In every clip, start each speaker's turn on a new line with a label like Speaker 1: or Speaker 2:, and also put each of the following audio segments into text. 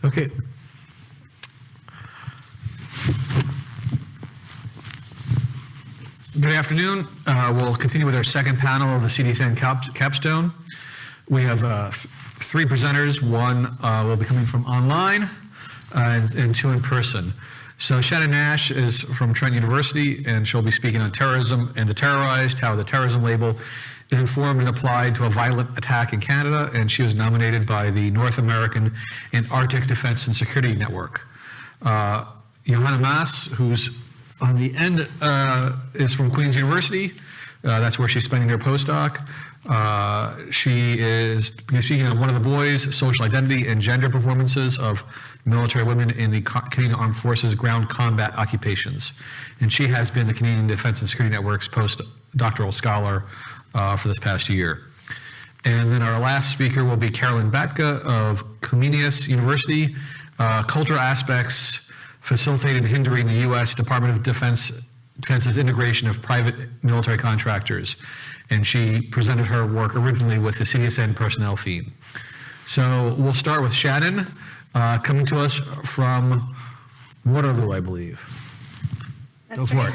Speaker 1: Okay. Good afternoon. We'll continue with our second panel of the CDSN Capstone. We have three presenters. One will be coming from online and two in person. So Shannon Nash is from Trent University, and she'll be speaking on terrorism and the terrorized, how the terrorism label is informed and applied to a violent attack in Canada, and she was nominated by the North American and Arctic Defense and Security Network. Johanna Masse, who's on the end, is from Queen's University. That's where she's spending her postdoc. She is speaking on one of the boys, social identity and gender performances of military women in the Canadian Armed Forces ground combat occupations. And she has been the Canadian Defense and Security Network's postdoctoral scholar for this past year. And then our last speaker will be Batka of Comenius University, cultural aspects facilitated hindering the U.S. Department of Defense's integration of private military contractors. And she presented her work originally with the CDSN personnel theme. So we'll start with Shannon, coming to us from Waterloo, I believe.
Speaker 2: That's right.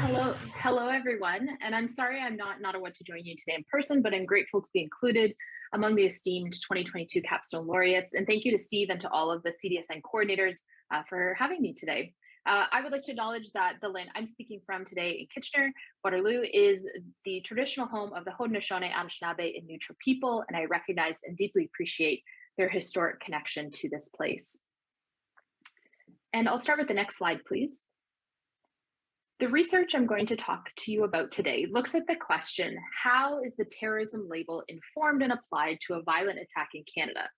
Speaker 2: Hello, everyone. And I'm sorry I'm not able to join you today in person, but I'm grateful to be included among the esteemed 2022 Capstone laureates. And thank you to Steve and to all of the CDSN coordinators for having me today. I would like to acknowledge that the land I'm speaking from today in Kitchener, Waterloo, is the traditional home of the Haudenosaunee, Anishinaabe, and Neutral people, and I recognize and deeply appreciate their historic connection to this place. And I'll start with the next slide, please. The research I'm going to talk to you about today looks at the question, how is the terrorism label informed and applied to a violent attack in Canada?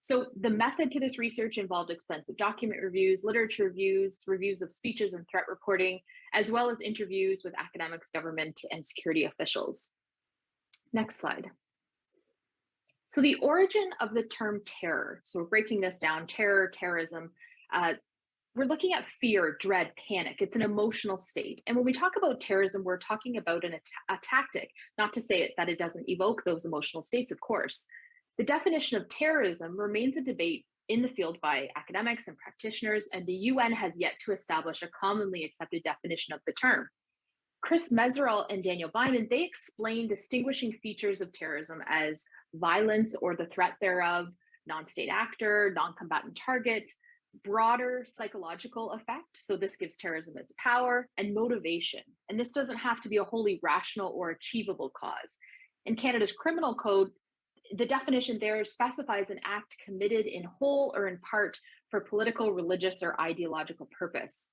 Speaker 2: So the method to this research involved extensive document reviews, literature reviews, reviews of speeches and threat reporting, as well as interviews with academics, government, and security officials. Next slide. So the origin of the term terror, so we're breaking this down, terror, terrorism, we're looking at fear, dread, panic. It's an emotional state. And when we talk about terrorism, we're talking about a tactic, not to say that it doesn't evoke those emotional states, of course. The definition of terrorism remains a debate in the field by academics and practitioners, and the UN has yet to establish a commonly accepted definition of the term. Chris Meserol and Daniel Byman, they explain distinguishing features of terrorism as violence or the threat thereof, non-state actor, non-combatant target, broader psychological effect. So this gives terrorism its power, and motivation. And this doesn't have to be a wholly rational or achievable cause. In Canada's criminal code, the definition there specifies an act committed in whole or in part for political, religious, or ideological purpose.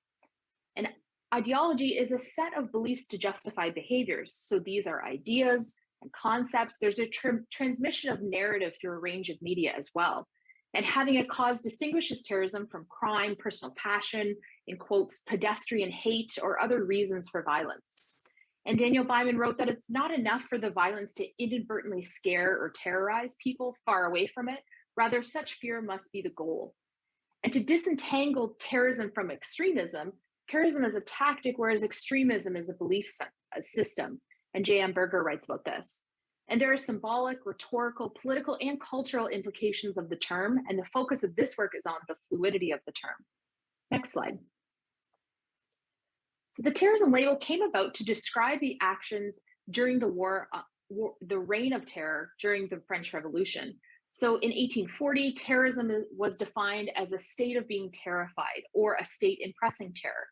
Speaker 2: And ideology is a set of beliefs to justify behaviors. So these are ideas and concepts. There's a transmission of narrative through a range of media as well. And having a cause distinguishes terrorism from crime, personal passion, in quotes, pedestrian hate, or other reasons for violence. And Daniel Byman wrote that it's not enough for the violence to inadvertently scare or terrorize people far away from it. Rather, such fear must be the goal. And to disentangle terrorism from extremism, terrorism is a tactic, whereas extremism is a belief system. And J.M. Berger writes about this. And there are symbolic, rhetorical, political, and cultural implications of the term, and the focus of this work is on the fluidity of the term. Next slide. So the terrorism label came about to describe the actions during the reign of terror during the French Revolution. So in 1840, terrorism was defined as a state of being terrified or a state impressing terror.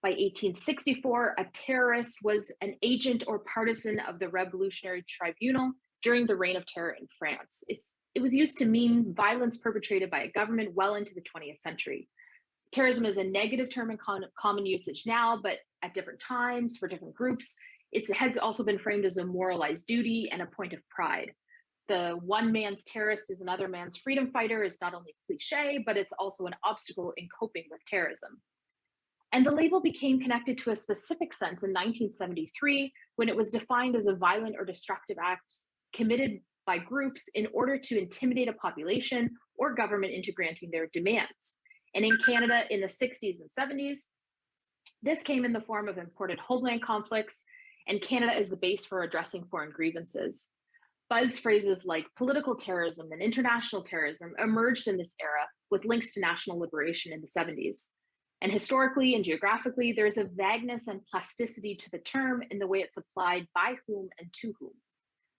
Speaker 2: By 1864, a terrorist was an agent or partisan of the Revolutionary Tribunal during the Reign of Terror in France. It was used to mean violence perpetrated by a government well into the 20th century. Terrorism is a negative term in common usage now, but at different times for different groups, it has also been framed as a moralized duty and a point of pride. The one man's terrorist is another man's freedom fighter is not only cliche, but it's also an obstacle in coping with terrorism. And the label became connected to a specific sense in 1973 when it was defined as a violent or destructive act committed by groups in order to intimidate a population or government into granting their demands. And in Canada in the 60s and 70s, this came in the form of imported homeland conflicts, and Canada is the base for addressing foreign grievances. Buzz phrases like political terrorism and international terrorism emerged in this era, with links to national liberation in the 70s. And historically and geographically, there's a vagueness and plasticity to the term in the way it's applied by whom and to whom.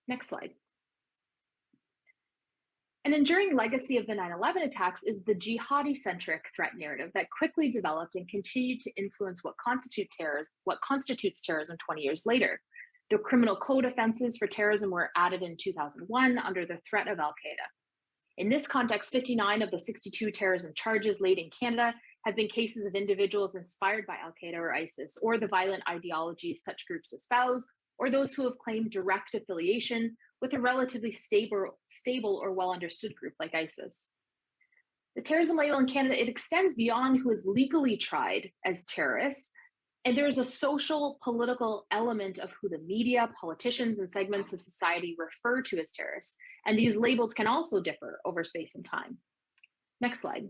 Speaker 2: Next slide. An enduring legacy of the 9/11 attacks is the jihadi-centric threat narrative that quickly developed and continued to influence what constitutes terrorism 20 years later. The criminal code offenses for terrorism were added in 2001 under the threat of Al-Qaeda. In this context, 59 of the 62 terrorism charges laid in Canada have been cases of individuals inspired by Al-Qaeda or ISIS, or the violent ideologies such groups espouse, or those who have claimed direct affiliation with a relatively stable or well-understood group like ISIS. The terrorism label in Canada, it extends beyond who is legally tried as terrorists, and there is a social, political element of who the media, politicians, and segments of society refer to as terrorists, and these labels can also differ over space and time. Next slide.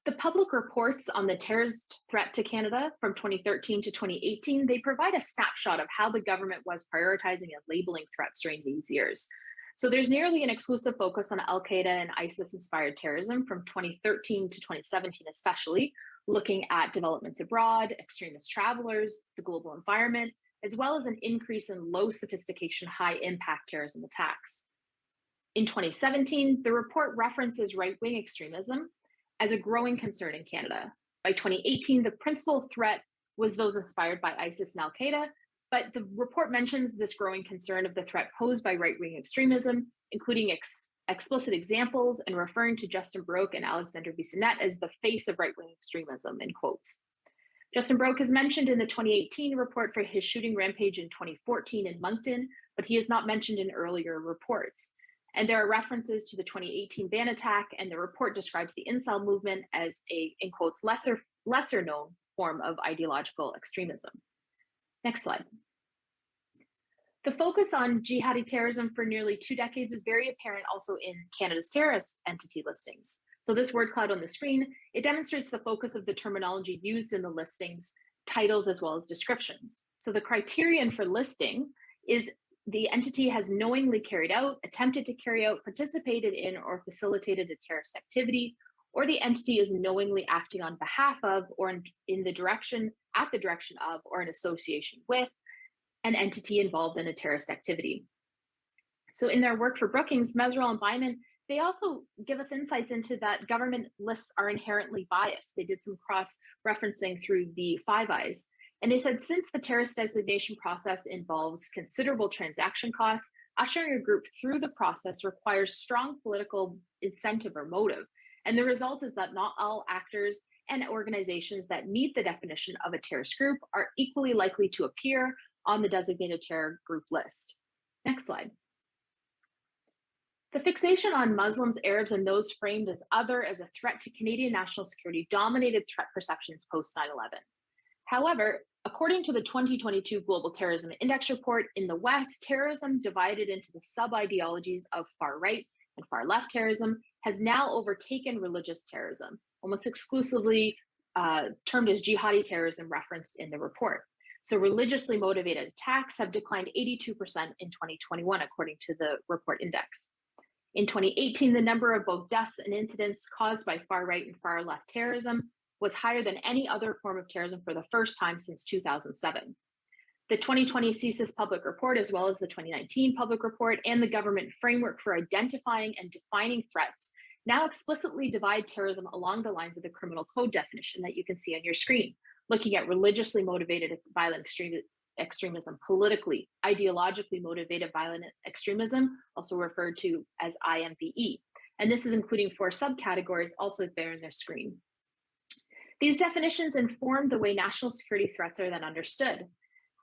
Speaker 2: The public reports on the terrorist threat to Canada from 2013 to 2018, they provide a snapshot of how the government was prioritizing and labeling threats during these years. So there's nearly an exclusive focus on Al-Qaeda and ISIS-inspired terrorism from 2013 to 2017 especially, looking at developments abroad, extremist travelers, the global environment, as well as an increase in low sophistication, high impact terrorism attacks. In 2017, the report references right-wing extremism as a growing concern in Canada. By 2018, the principal threat was those inspired by ISIS and Al-Qaeda, but the report mentions this growing concern of the threat posed by right-wing extremism, including explicit examples and referring to Justin Broke and Alexander Bissonnette as the face of right-wing extremism, in quotes. Justin Broke is mentioned in the 2018 report for his shooting rampage in 2014 in Moncton, but he is not mentioned in earlier reports. And there are references to the 2018 van attack, and the report describes the incel movement as a, in quotes, lesser known form of ideological extremism. Next slide. The focus on jihadi terrorism for nearly 2 decades is very apparent also in Canada's terrorist entity listings. So this word cloud on the screen, it demonstrates the focus of the terminology used in the listings, titles, as well as descriptions. So the criterion for listing is the entity has knowingly carried out, attempted to carry out, participated in, or facilitated a terrorist activity, or the entity is knowingly acting on behalf of, or at the direction of, or in association with an entity involved in a terrorist activity. So in their work for Brookings, Meserole and Byman, they also give us insights into that government lists are inherently biased. They did some cross-referencing through the Five Eyes. And they said, since the terrorist designation process involves considerable transaction costs, ushering a group through the process requires strong political incentive or motive. And the result is that not all actors and organizations that meet the definition of a terrorist group are equally likely to appear on the designated terror group list. Next slide. The fixation on Muslims, Arabs, and those framed as other as a threat to Canadian national security dominated threat perceptions post 9/11. However, according to the 2022 Global Terrorism Index report, in the West, terrorism divided into the sub-ideologies of far-right and far-left terrorism has now overtaken religious terrorism, almost exclusively termed as jihadi terrorism referenced in the report. So religiously motivated attacks have declined 82% in 2021, according to the report index. In 2018, the number of both deaths and incidents caused by far-right and far-left terrorism was higher than any other form of terrorism for the first time since 2007. The 2020 CSIS public report, as well as the 2019 public report and the government framework for identifying and defining threats, now explicitly divide terrorism along the lines of the criminal code definition that you can see on your screen, looking at religiously motivated violent extremism, politically, ideologically motivated violent extremism, also referred to as IMVE. And this is including 4 subcategories also there on their screen. These definitions inform the way national security threats are then understood.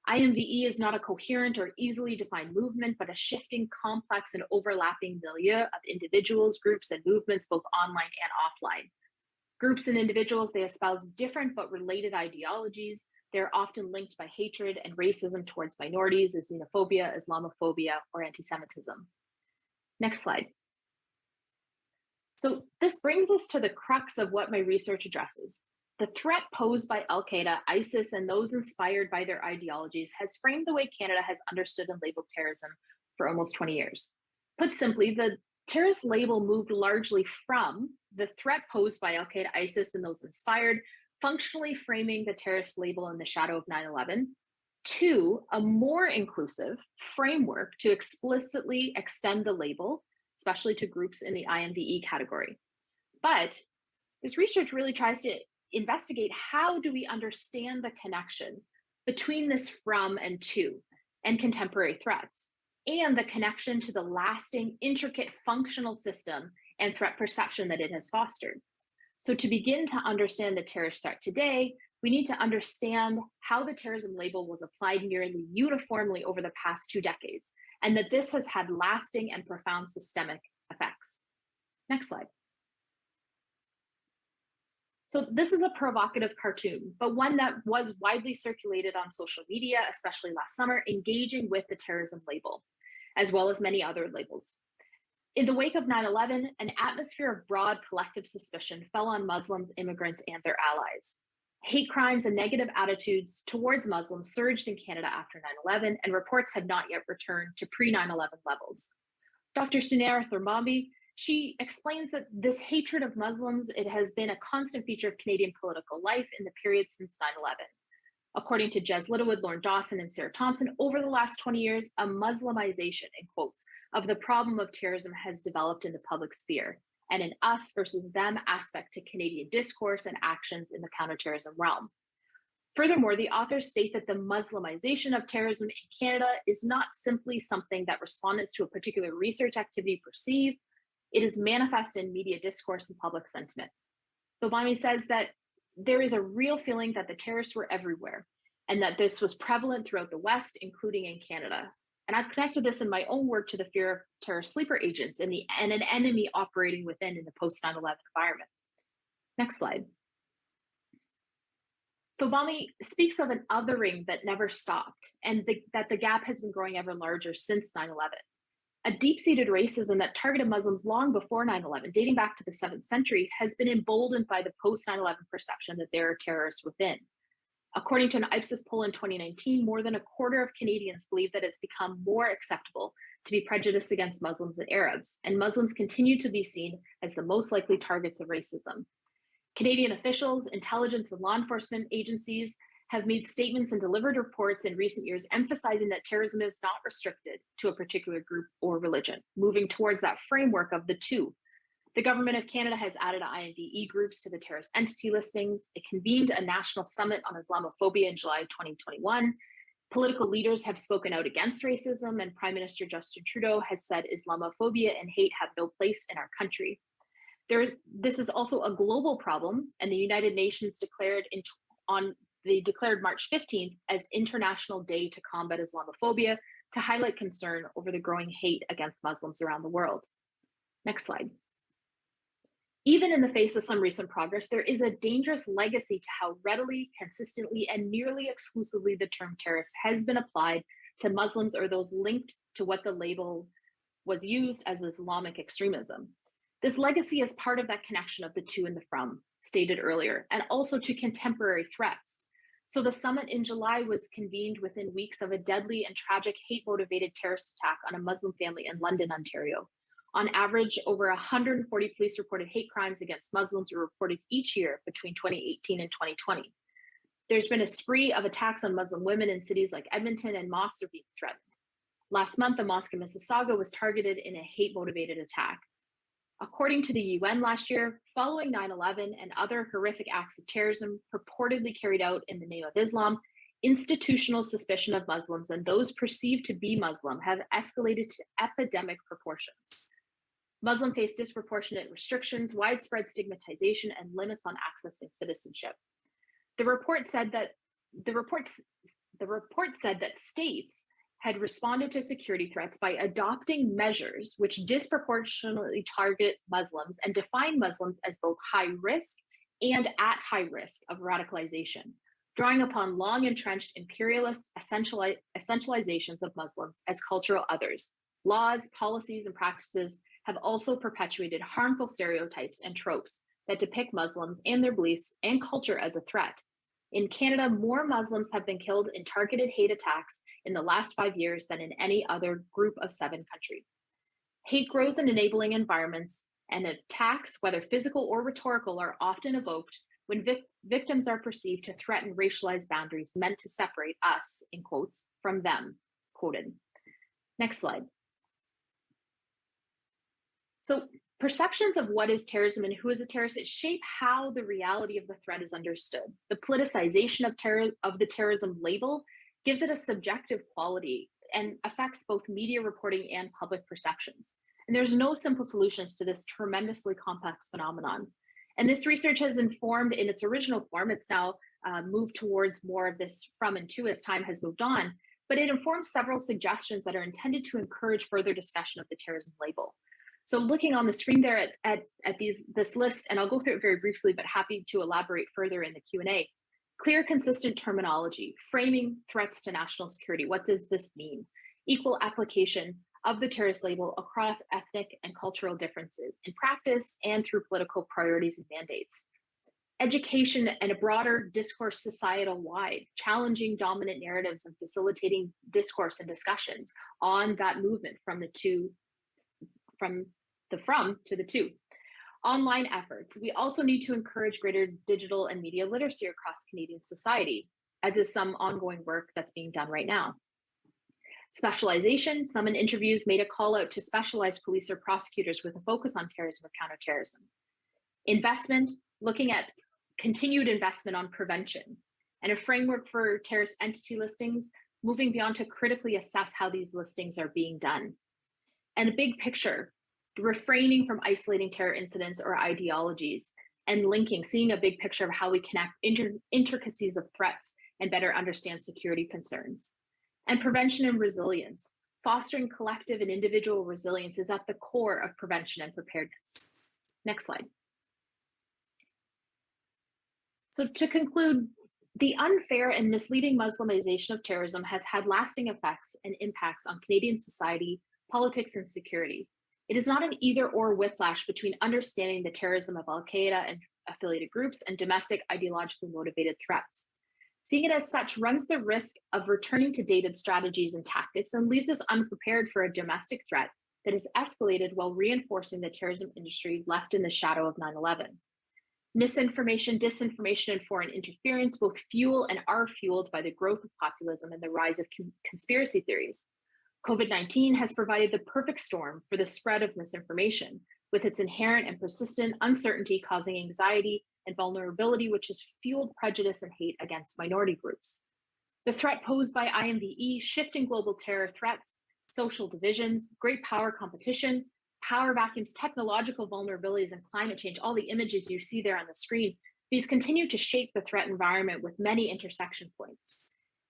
Speaker 2: IMVE is not a coherent or easily defined movement, but a shifting, complex, and overlapping milieu of individuals, groups, and movements, both online and offline. Groups and individuals, they espouse different but related ideologies. They're often linked by hatred and racism towards minorities, as xenophobia, Islamophobia, or anti-Semitism. Next slide. So this brings us to the crux of what my research addresses. The threat posed by Al-Qaeda, ISIS, and those inspired by their ideologies has framed the way Canada has understood and labeled terrorism for almost 20 years. Put simply, the terrorist label moved largely from the threat posed by Al-Qaeda, ISIS, and those inspired, functionally framing the terrorist label in the shadow of 9/11, to a more inclusive framework to explicitly extend the label, especially to groups in the IMDE category. But this research really tries to investigate how do we understand the connection between this from and to and contemporary threats, and the connection to the lasting, intricate functional system and threat perception that it has fostered. So to begin to understand the terrorist threat today, we need to understand how the terrorism label was applied nearly uniformly over the past 2 decades, and that this has had lasting and profound systemic effects. Next slide. So this is a provocative cartoon, but one that was widely circulated on social media, especially last summer, engaging with the terrorism label, as well as many other labels. In the wake of 9/11, an atmosphere of broad collective suspicion fell on Muslims, immigrants, and their allies. Hate crimes and negative attitudes towards Muslims surged in Canada after 9/11, and reports have not yet returned to pre-9/11 levels. Dr. Sunair Thurmambi, she explains that this hatred of Muslims, it has been a constant feature of Canadian political life in the period since 9/11. According to Jez Littlewood, Lauren Dawson, and Sarah Thompson, over the last 20 years, a Muslimization, in quotes, of the problem of terrorism has developed in the public sphere, and an us versus them aspect to Canadian discourse and actions in the counterterrorism realm. Furthermore, the authors state that the Muslimization of terrorism in Canada is not simply something that respondents to a particular research activity perceive, it is manifest in media discourse and public sentiment. Thurmambi says that there is a real feeling that the terrorists were everywhere, and that this was prevalent throughout the West, including in Canada. And I've connected this in my own work to the fear of terror sleeper agents and an enemy operating within in the post-9/11 environment. Next slide. Thurmambi speaks of an othering that never stopped, and that the gap has been growing ever larger since 9/11. A deep-seated racism that targeted Muslims long before 9/11, dating back to the 7th century, has been emboldened by the post-9/11 perception that there are terrorists within. According to an Ipsos poll in 2019, more than a quarter of Canadians believe that it's become more acceptable to be prejudiced against Muslims and Arabs, and Muslims continue to be seen as the most likely targets of racism. Canadian officials, intelligence, and law enforcement agencies have made statements and delivered reports in recent years emphasizing that terrorism is not restricted to a particular group or religion, moving towards that framework of the two. The Government of Canada has added IMDE groups to the terrorist entity listings. It convened a national summit on Islamophobia in July 2021. Political leaders have spoken out against racism, and Prime Minister Justin Trudeau has said Islamophobia and hate have no place in our country. This is also a global problem, and the United Nations declared March 15th as International Day to Combat Islamophobia to highlight concern over the growing hate against Muslims around the world. Next slide. Even in the face of some recent progress, there is a dangerous legacy to how readily, consistently, and nearly exclusively the term terrorist has been applied to Muslims or those linked to what the label was used as Islamic extremism. This legacy is part of that connection of the to and the from, stated earlier, and also to contemporary threats. So the summit in July was convened within weeks of a deadly and tragic hate-motivated terrorist attack on a Muslim family in London, Ontario. On average, over 140 police-reported hate crimes against Muslims were reported each year between 2018 and 2020. There's been a spree of attacks on Muslim women in cities like Edmonton, and mosques are being threatened. Last month, a mosque in Mississauga was targeted in a hate-motivated attack. According to the UN last year, following 9/11 and other horrific acts of terrorism purportedly carried out in the name of Islam, institutional suspicion of Muslims and those perceived to be Muslim have escalated to epidemic proportions. Muslims face disproportionate restrictions, widespread stigmatization, and limits on accessing citizenship. The report said that states had responded to security threats by adopting measures which disproportionately target Muslims and define Muslims as both high risk and at high risk of radicalization, drawing upon long entrenched imperialist essentializations of Muslims as cultural others. Laws, policies, and practices have also perpetuated harmful stereotypes and tropes that depict Muslims and their beliefs and culture as a threat. In Canada, more Muslims have been killed in targeted hate attacks in the last 5 years than in any other group of 7 countries. Hate grows in enabling environments, and attacks, whether physical or rhetorical, are often evoked when victims are perceived to threaten racialized boundaries meant to separate us, in quotes, from them, quoted. Next slide. So perceptions of what is terrorism and who is a terrorist shape how the reality of the threat is understood. The politicization of the terrorism label gives it a subjective quality and affects both media reporting and public perceptions. And there's no simple solutions to this tremendously complex phenomenon. And this research has informed in its original form. It's now moved towards more of this from and to as time has moved on, but it informs several suggestions that are intended to encourage further discussion of the terrorism label. So looking on the screen there at this list, and I'll go through it very briefly, but happy to elaborate further in the Q&A. Clear, consistent terminology, framing threats to national security. What does this mean? Equal application of the terrorist label across ethnic and cultural differences in practice and through political priorities and mandates. Education and a broader discourse societal-wide, challenging dominant narratives and facilitating discourse and discussions on that movement from the from to the to. Online efforts. We also need to encourage greater digital and media literacy across Canadian society, as is some ongoing work that's being done right now. Specialization. Some in interviews made a call out to specialized police or prosecutors with a focus on terrorism or counterterrorism. Investment, looking at continued investment on prevention and a framework for terrorist entity listings, moving beyond to critically assess how these listings are being done. And a big picture, refraining from isolating terror incidents or ideologies and linking, seeing a big picture of how we connect intricacies of threats and better understand security concerns. And prevention and resilience, fostering collective and individual resilience is at the core of prevention and preparedness. Next slide. So to conclude, the unfair and misleading Muslimization of terrorism has had lasting effects and impacts on Canadian society, politics, and security. It is not an either-or whiplash between understanding the terrorism of Al-Qaeda and affiliated groups and domestic ideologically motivated threats. Seeing it as such runs the risk of returning to dated strategies and tactics and leaves us unprepared for a domestic threat that has escalated while reinforcing the terrorism industry left in the shadow of 9/11. Misinformation, disinformation, and foreign interference both fuel and are fueled by the growth of populism and the rise of conspiracy theories. COVID-19 has provided the perfect storm for the spread of misinformation, with its inherent and persistent uncertainty causing anxiety and vulnerability, which has fueled prejudice and hate against minority groups. The threat posed by IMVE, shifting global terror threats, social divisions, great power competition, power vacuums, technological vulnerabilities, and climate change, all the images you see there on the screen, these continue to shape the threat environment with many intersection points.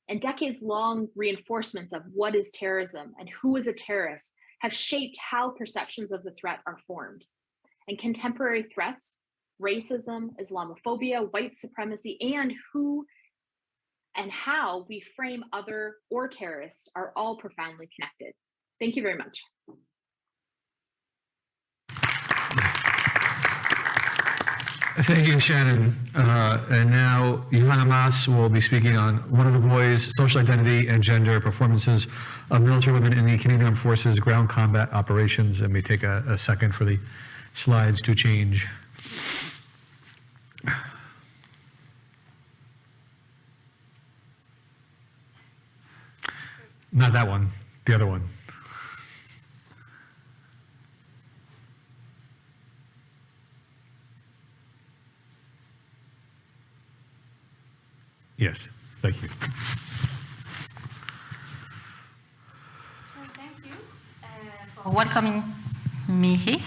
Speaker 2: And decades-long reinforcements of what is terrorism and who is a terrorist have shaped how perceptions of the threat are formed. And contemporary threats, racism, Islamophobia, white supremacy, and who and how we frame other or terrorists are all profoundly connected. Thank you very much.
Speaker 1: Thank you, Shannon. And now Johanna Masse will be speaking on One of the Boys, Social Identity and Gender Performances of Military Women in the Canadian Armed Forces Ground Combat Operations. And we take a second for the slides to change. Not that one, the other one. Yes, thank you.
Speaker 3: So thank you for welcoming me here.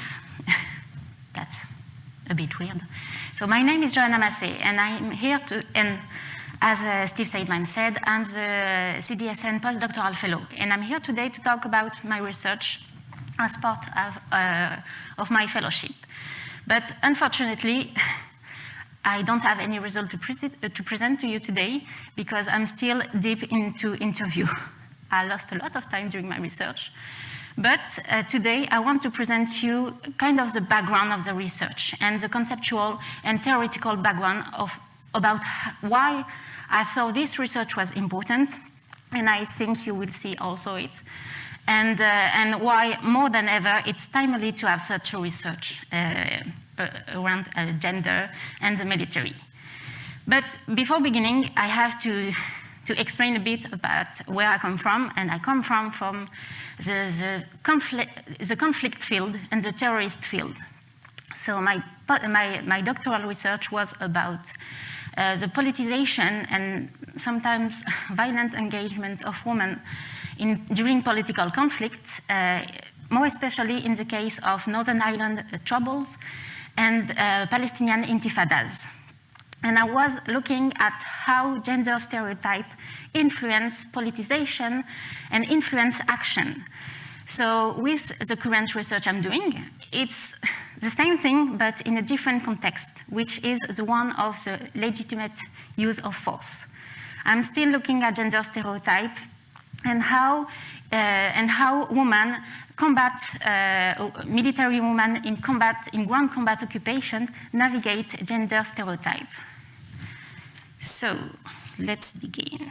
Speaker 3: That's a bit weird. So my name is Johanna Masse, and I'm here to, and as Steve Seidman said, I'm the CDSN postdoctoral fellow, and I'm here today to talk about my research as part of my fellowship. But unfortunately, I don't have any result to present to you today because I'm still deep into interview. I lost a lot of time during my research. But today I want to present to you kind of the background of the research and the conceptual and theoretical background about why I thought this research was important, and I think you will see also it. and why more than ever it's timely to have such a research around gender and the military. But before beginning, I have to explain a bit about where I come from, and I come from the conflict field and the terrorist field. So my doctoral research was about the politicization and sometimes violent engagement of women during political conflicts, more especially in the case of Northern Ireland troubles and Palestinian intifadas. And I was looking at how gender stereotype influence politicization and influence action. So with the current research I'm doing, it's the same thing, but in a different context, which is the one of the legitimate use of force. I'm still looking at gender stereotype and how women combat, military women in ground combat occupation navigate gender stereotype. So let's begin.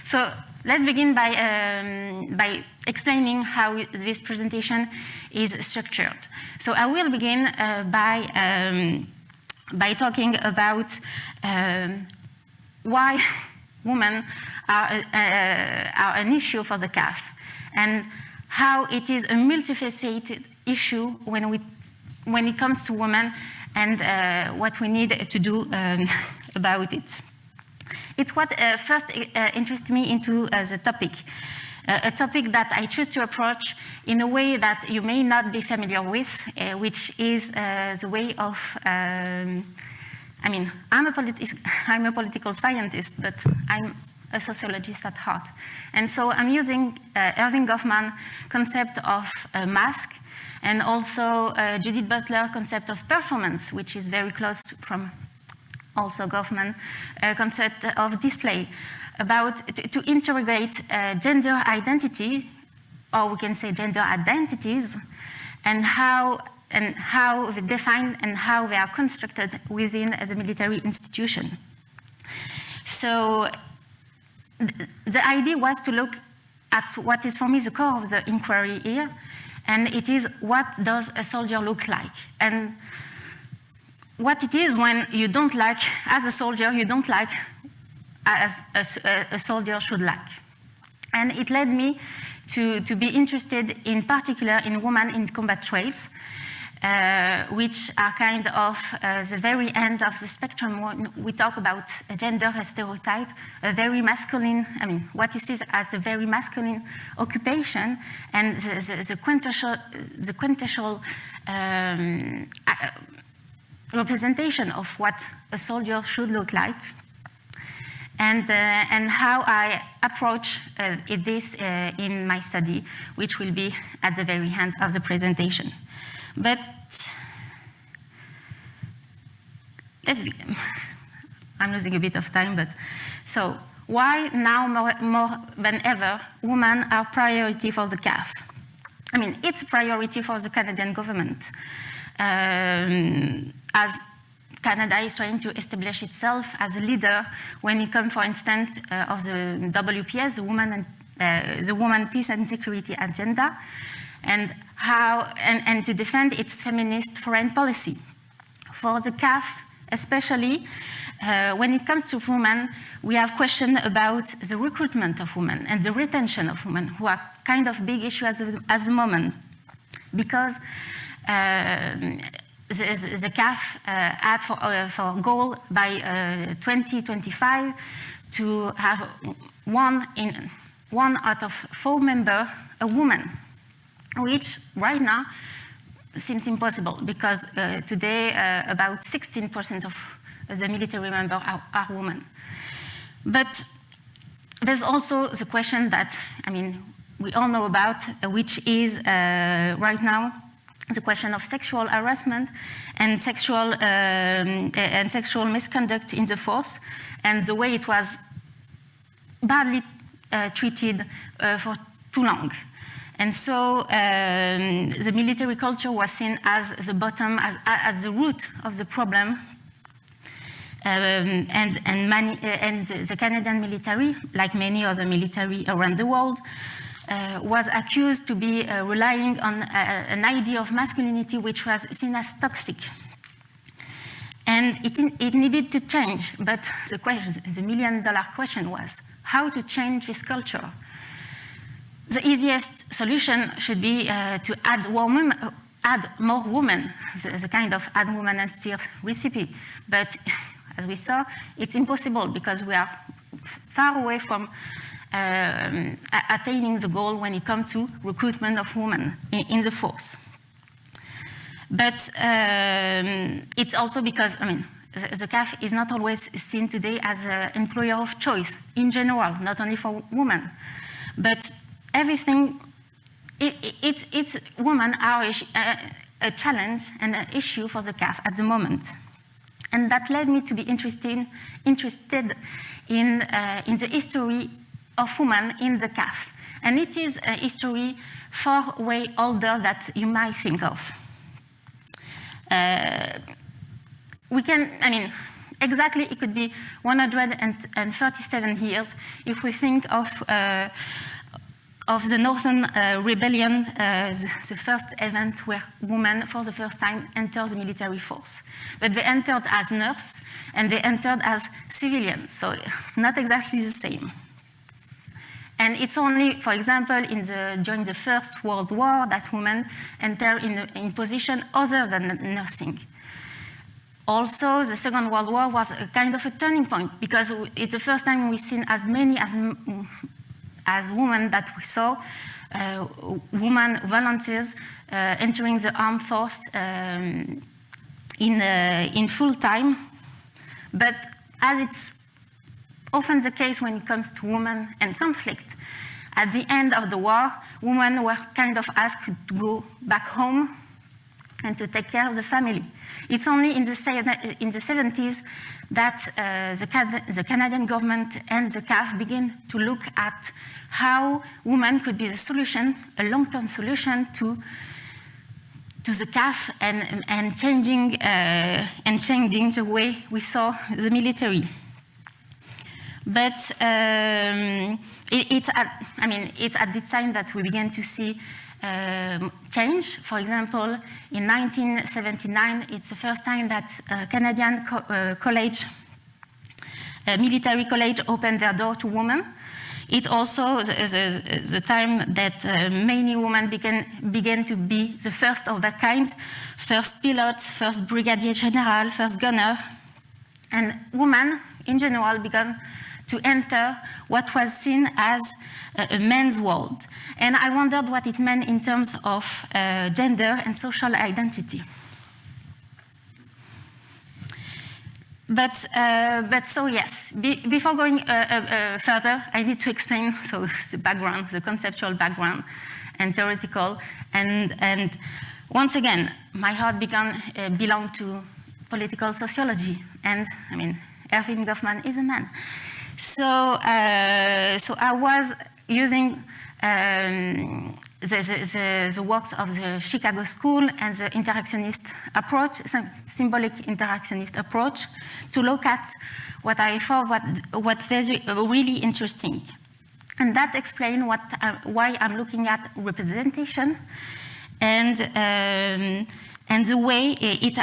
Speaker 3: So let's begin by explaining how this presentation is structured. So I will begin by talking about why women are an issue for the CAF and how it is a multifaceted issue when it comes to women and what we need to do about it. It's what first interested me into the topic, a topic that I choose to approach in a way that you may not be familiar with, which is the way of, I mean, I'm a political scientist, but I'm a sociologist at heart. And so I'm using Irving Goffman concept of mask, and also Judith Butler concept of performance, which is very close from also Goffman concept of display, about to interrogate gender identity, or we can say gender identities, and how they define and how they are constructed within the military institution. So the idea was to look at what is for me the core of the inquiry here, and it is what does a soldier look like, and what it is when you don't like, as a soldier, you don't like as a soldier should like. And it led me to be interested in particular in women in combat trades, which are kind of the very end of the spectrum when we talk about a gender stereotype, a very masculine, I mean, what is it as a very masculine occupation, and the quintessential representation of what a soldier should look like, and how I approach this in my study, which will be at the very end of the presentation. But let's begin. I'm losing a bit of time, but so why now more than ever women are priority for the CAF? I mean, it's a priority for the Canadian government. As Canada is trying to establish itself as a leader when it comes, for instance, of the WPS, the Women, Peace and Security Agenda, and and to defend its feminist foreign policy. For the CAF, especially, when it comes to women, we have questions about the recruitment of women and the retention of women, who are kind of big issues at the moment, because the CAF had for goal by 2025 to have one out of 4 members a woman, which right now seems impossible because today about 16% of the military members are women. But there's also the question that, I mean, we all know about, which is right now the question of sexual harassment and sexual misconduct in the force, and the way it was badly treated for too long. And so the military culture was seen as the bottom, as the root of the problem. and the Canadian military, like many other military around the world, was accused to be relying on an idea of masculinity which was seen as toxic. And it needed to change, but the million-dollar question was how to change this culture. The easiest solution should be to add more women, the kind of add women and steer recipe. But as we saw, it's impossible because we are far away from attaining the goal when it comes to recruitment of women in the force. But it's also because, I mean, the CAF is not always seen today as an employer of choice in general, not only for women. But everything, it's women are a challenge and an issue for the CAF at the moment. And that led me to be interested in the history of women in the CAF. And it is a history far way older than you might think of. We can, I mean, exactly it could be 137 years if we think of the Northern Rebellion, the first event where women for the first time entered the military force. But they entered as nurses and they entered as civilians, so not exactly the same. And it's only, for example, during the First World War that women enter in position other than nursing. Also, the Second World War was a kind of a turning point because it's the first time we've seen as many as women that we saw, women volunteers entering the armed force in full time. But as it's often the case when it comes to women and conflict, at the end of the war, women were kind of asked to go back home and to take care of the family. It's only in the 70s that the Canadian government and the CAF begin to look at how women could be the solution, a long-term solution to the CAF and changing the way we saw the military. But it's at this time that we began to see change. For example, in 1979, it's the first time that Canadian military college opened their door to women. It's also the time that many women began to be the first of their kind, first pilots, first brigadier general, first gunner, and women in general began to enter what was seen as a men's world. And I wondered what it meant in terms of gender and social identity. But so yes, before going further, I need to explain the background, the conceptual background and theoretical. And once again, my heart belonged to political sociology. And I mean, Erving Goffman is a man. So I was using the works of the Chicago School and the interactionist approach, symbolic interactionist approach, to look at what I thought what was really interesting. And that explains why I'm looking at representation and the way it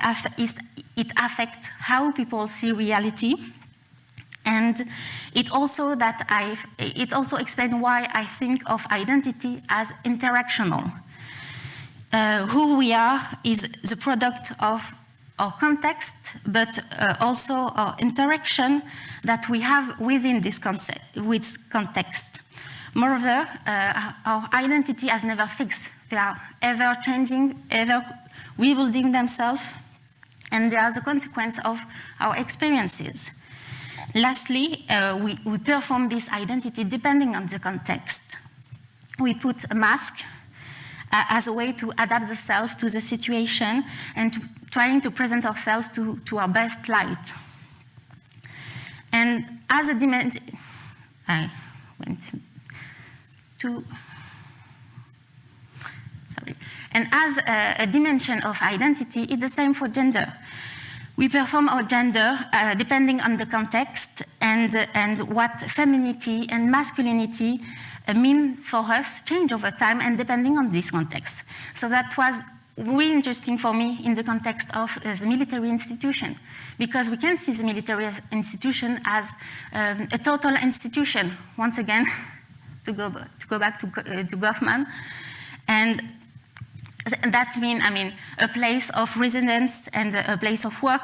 Speaker 3: affects how people see reality. And it also explains why I think of identity as interactional. Who we are is the product of our context, but also our interaction that we have within this context. Moreover, our identity has never fixed. They are ever changing, ever rebuilding themselves, and they are the consequence of our experiences. Lastly, we perform this identity depending on the context. We put a mask as a way to adapt the self to the situation and trying to present ourselves to our best light. And as a dimension, I went to, sorry. And as a dimension of identity, it's the same for gender. We perform our gender depending on the context and what femininity and masculinity means for us change over time and depending on this context. So that was really interesting for me in the context of the military institution, because we can see the military institution as a total institution, once again, to go back to Goffman. And that means, a place of residence and a place of work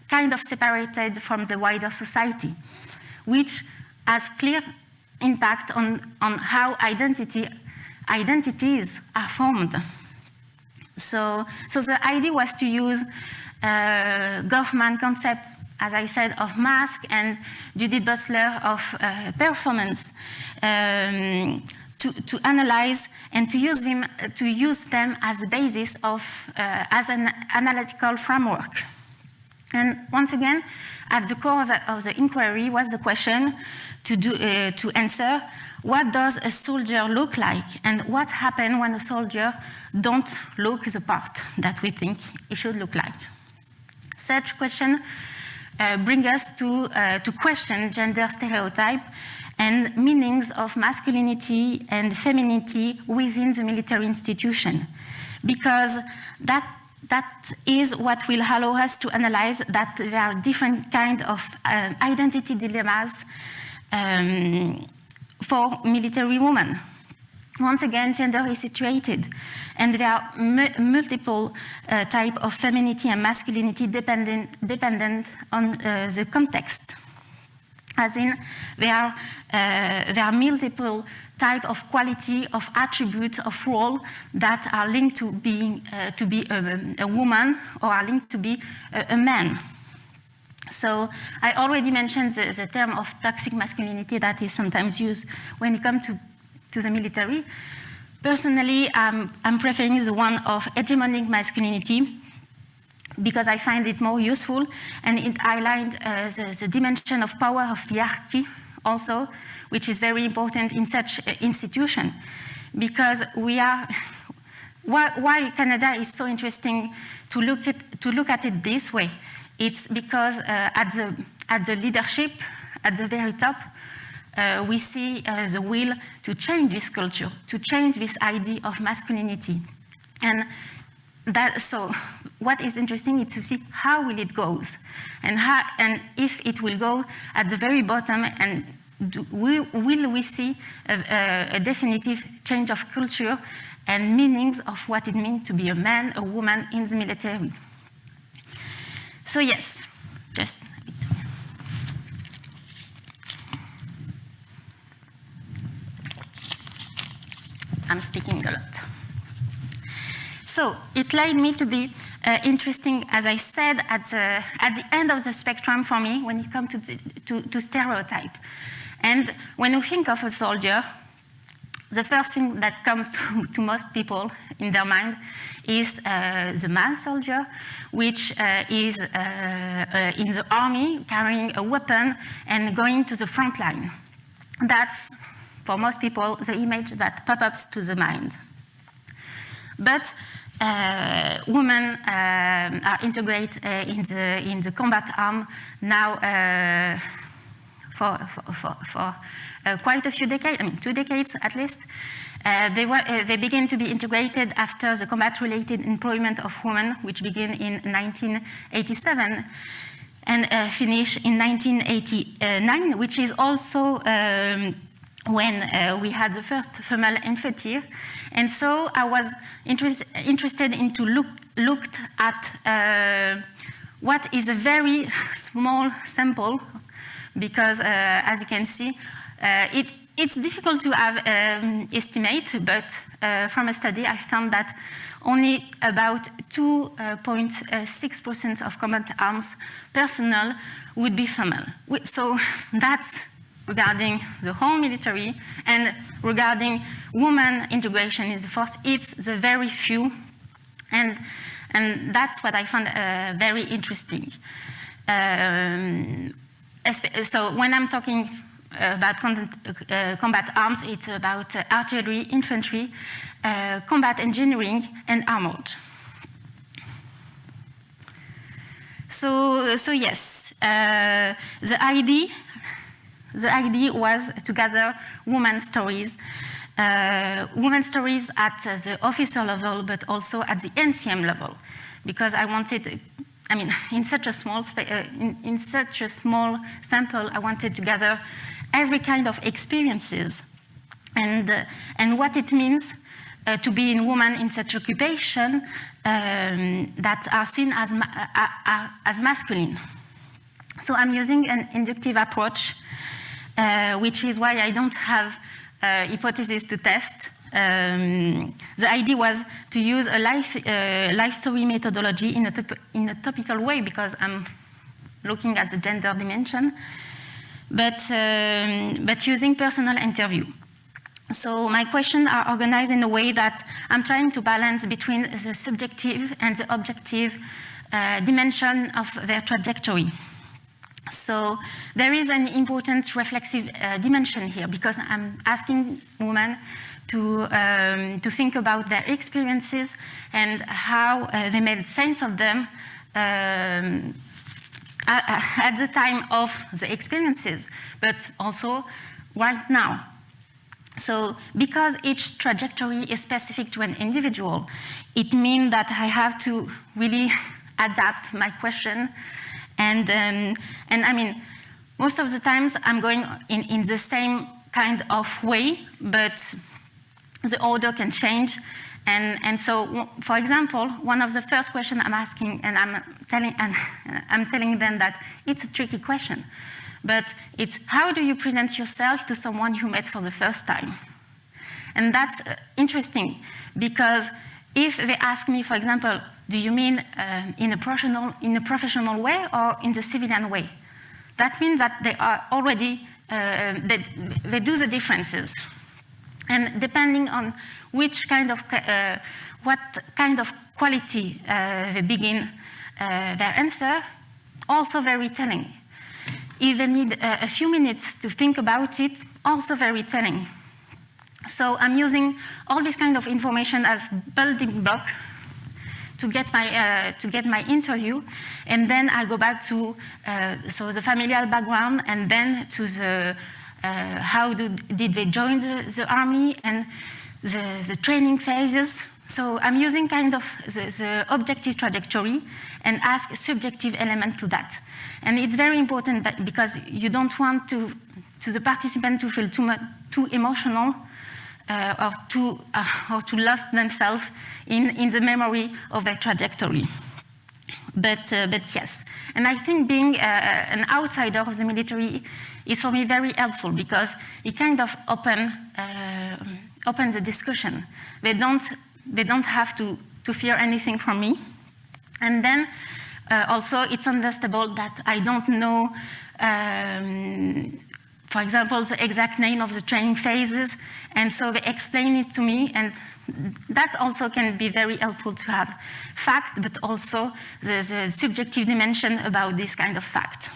Speaker 3: kind of separated from the wider society, which has clear impact on how identities are formed. So the idea was to use Goffman concepts, as I said, of mask and Judith Butler of performance to analyze and to use them as a basis of as an analytical framework. And once again, at the core of the inquiry was the question to answer: what does a soldier look like, and what happens when a soldier don't look the part that we think he should look like? Such question bring us to question gender stereotype and meanings of masculinity and femininity within the military institution, because that is what will allow us to analyze that there are different kinds of identity dilemmas for military women. Once again, gender is situated, and there are multiple types of femininity and masculinity dependent on the context. As in, there are multiple types of quality, of attributes, of role that are linked to being to be a woman or are linked to be a man. So I already mentioned the term of toxic masculinity that is sometimes used when it comes to the military. Personally, I'm preferring the one of hegemonic masculinity because I find it more useful, and it highlights the dimension of power of hierarchy also, which is very important in such institution, because we are. Why Canada is so interesting to look at it this way. It's because at the leadership, at the very top, we see the will to change this culture, to change this idea of masculinity. And so what is interesting is to see how will it goes, and if it will go at the very bottom, and will we see a definitive change of culture and meanings of what it means to be a man, a woman in the military. So yes, just a bit. I'm speaking a lot. So it led me to be interesting, as I said, at the end of the spectrum for me when it comes to stereotype. And when we think of a soldier, the first thing that comes to most people in their mind is the male soldier, which is in the army, carrying a weapon and going to the front line. That's, for most people, the image that pops up to the mind. But women are integrated in the combat arm now for quite a few decades, 2 decades at least. They began to be integrated after the combat-related employment of women, which began in 1987 and finished in 1989, which is also when we had the first female infantry. And so I was interested in to look at what is a very small sample, because as you can see, it's difficult to have estimate, but from a study I found that only about 2.6% of combat arms personnel would be female. So that's regarding the whole military, and regarding women integration in the force, it's the very few, and that's what I found very interesting. So when I'm talking about combat arms, it's about artillery, infantry, combat engineering, and armored. So yes, the idea was to gather women's stories at the officer level, but also at the NCM level, because I wanted, in such a small in such a small sample, I wanted to gather every kind of experiences, and what it means to be in woman in such occupation that are seen as masculine. So I'm using an inductive approach, which is why I don't have hypothesis to test. The idea was to use a life story methodology in a topical way, because I'm looking at the gender dimension, but using personal interview. So my questions are organized in a way that I'm trying to balance between the subjective and the objective dimension of their trajectory. So there is an important reflexive dimension here, because I'm asking women to think about their experiences and how they made sense of them at the time of the experiences, but also right now. So because each trajectory is specific to an individual, it means that I have to really adapt my question. And most of the times I'm going in the same kind of way, but the order can change. And so, for example, one of the first questions I'm asking, and I'm telling them that it's a tricky question, but it's how do you present yourself to someone you met for the first time? And that's interesting, because if they ask me, for example, do you mean in a professional way or in the civilian way? That means that they are already, they do the differences. And depending on which kind of, what kind of quality they begin their answer, also very telling. If they need a few minutes to think about it, also very telling. So I'm using all this kind of information as building block to get my interview, and then I go back to so the familial background, and then to the how did they join the army, and the training phases. So I'm using kind of the objective trajectory and ask a subjective element to that. And it's very important because you don't want to the participant to feel too emotional or to lose themselves in the memory of their trajectory. But yes, and I think being an outsider of the military is for me very helpful, because it kind of opens the discussion. They don't have to fear anything from me. And then also it's understandable that I don't know, for example, the exact name of the training phases, and so they explain it to me, and that also can be very helpful to have fact, but also the subjective dimension about this kind of fact.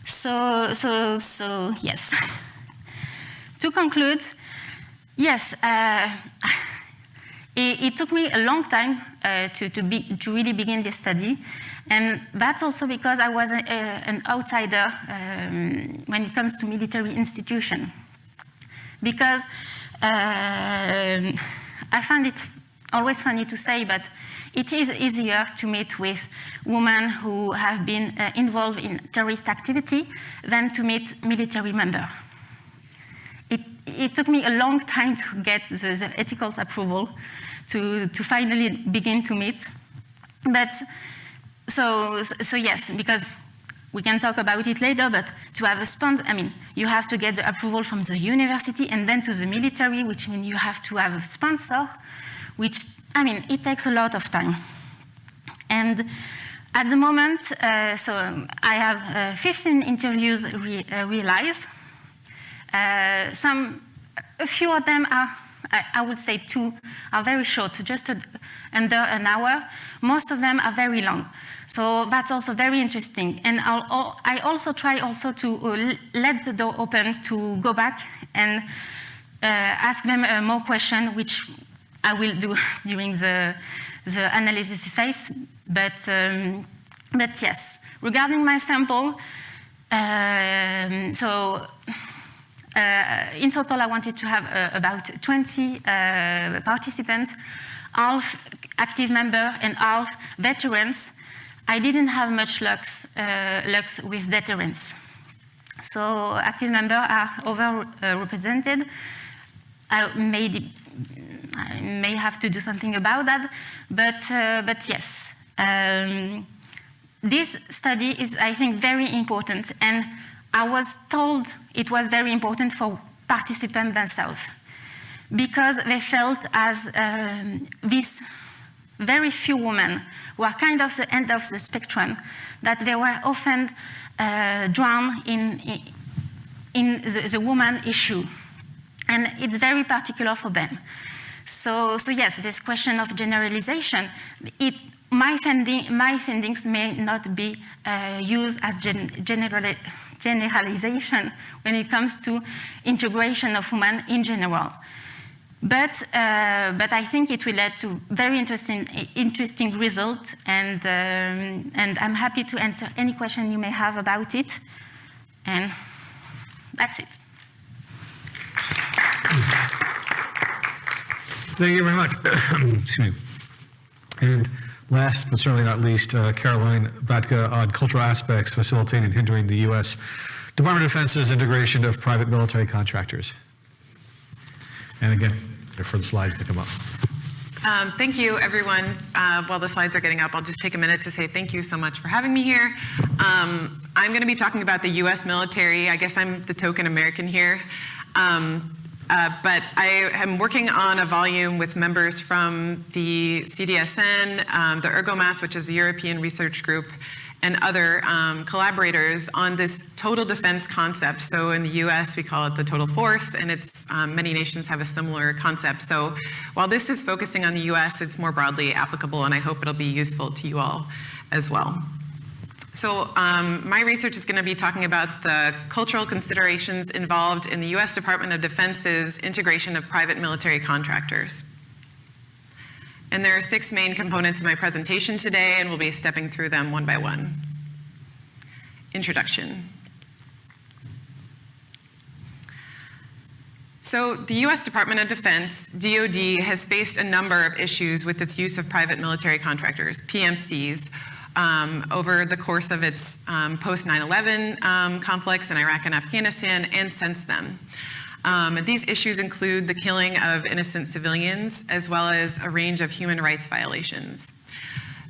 Speaker 3: So yes. To conclude, yes, it took me a long time to really begin this study, and that's also because I was an outsider when it comes to military institution. Because I find it always funny to say, but it is easier to meet with women who have been involved in terrorist activity than to meet military members. It took me a long time to get the ethical approval to finally begin to meet. But so yes, because we can talk about it later, but to have a sponsor, you have to get the approval from the university and then to the military, which means you have to have a sponsor, which, it takes a lot of time. And at the moment, so I have 15 interviews realized. A few of them are, I would say 2, are very short, just under an hour. Most of them are very long. So that's also very interesting. And I also try also to let the door open to go back and ask them more questions, which I will do during the analysis phase. But But yes, regarding my sample, in total, I wanted to have about 20 participants, half active member and half veterans. I didn't have much luck with veterans. So active members are overrepresented. I may have to do something about that, but yes. This study is, I think, very important, and I was told it was very important for participants themselves, because they felt as these very few women who are kind of the end of the spectrum, that they were often drawn in the woman issue, and it's very particular for them. So yes, this question of generalization, my findings may not be used as generalization when it comes to integration of women in general. But I think it will lead to very interesting results, and I'm happy to answer any question you may have about it. And that's it.
Speaker 1: Thank you very much. Excuse me. And last but certainly not least, Caroline Batka on cultural aspects facilitating and hindering the U.S. Department of Defense's integration of private military contractors. And again, for the slides to come up.
Speaker 4: Thank you, everyone. While the slides are getting up, I'll just take a minute to say thank you so much for having me here. I'm going to be talking about the U.S. military. I guess I'm the token American here. But I am working on a volume with members from the CDSN, the ErgoMasse, which is a European research group, and other collaborators on this total defense concept. So in the US, we call it the total force, and it's many nations have a similar concept. So while this is focusing on the US, it's more broadly applicable, and I hope it'll be useful to you all as well. So my research is going to be talking about the cultural considerations involved in the US Department of Defense's integration of private military contractors. And there are 6 main components of my presentation today, and we'll be stepping through them one by one. Introduction. So the US Department of Defense, DoD, has faced a number of issues with its use of private military contractors, PMCs, over the course of its post-9/11 conflicts in Iraq and Afghanistan, and since then. These issues include the killing of innocent civilians, as well as a range of human rights violations.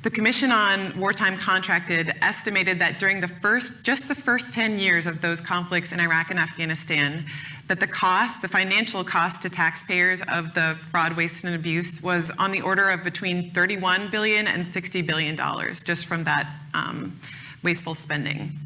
Speaker 4: The Commission on Wartime Contracted estimated that during the first 10 years of those conflicts in Iraq and Afghanistan, that the financial cost to taxpayers of the fraud, waste, and abuse was on the order of between $31 billion and $60 billion, just from that wasteful spending.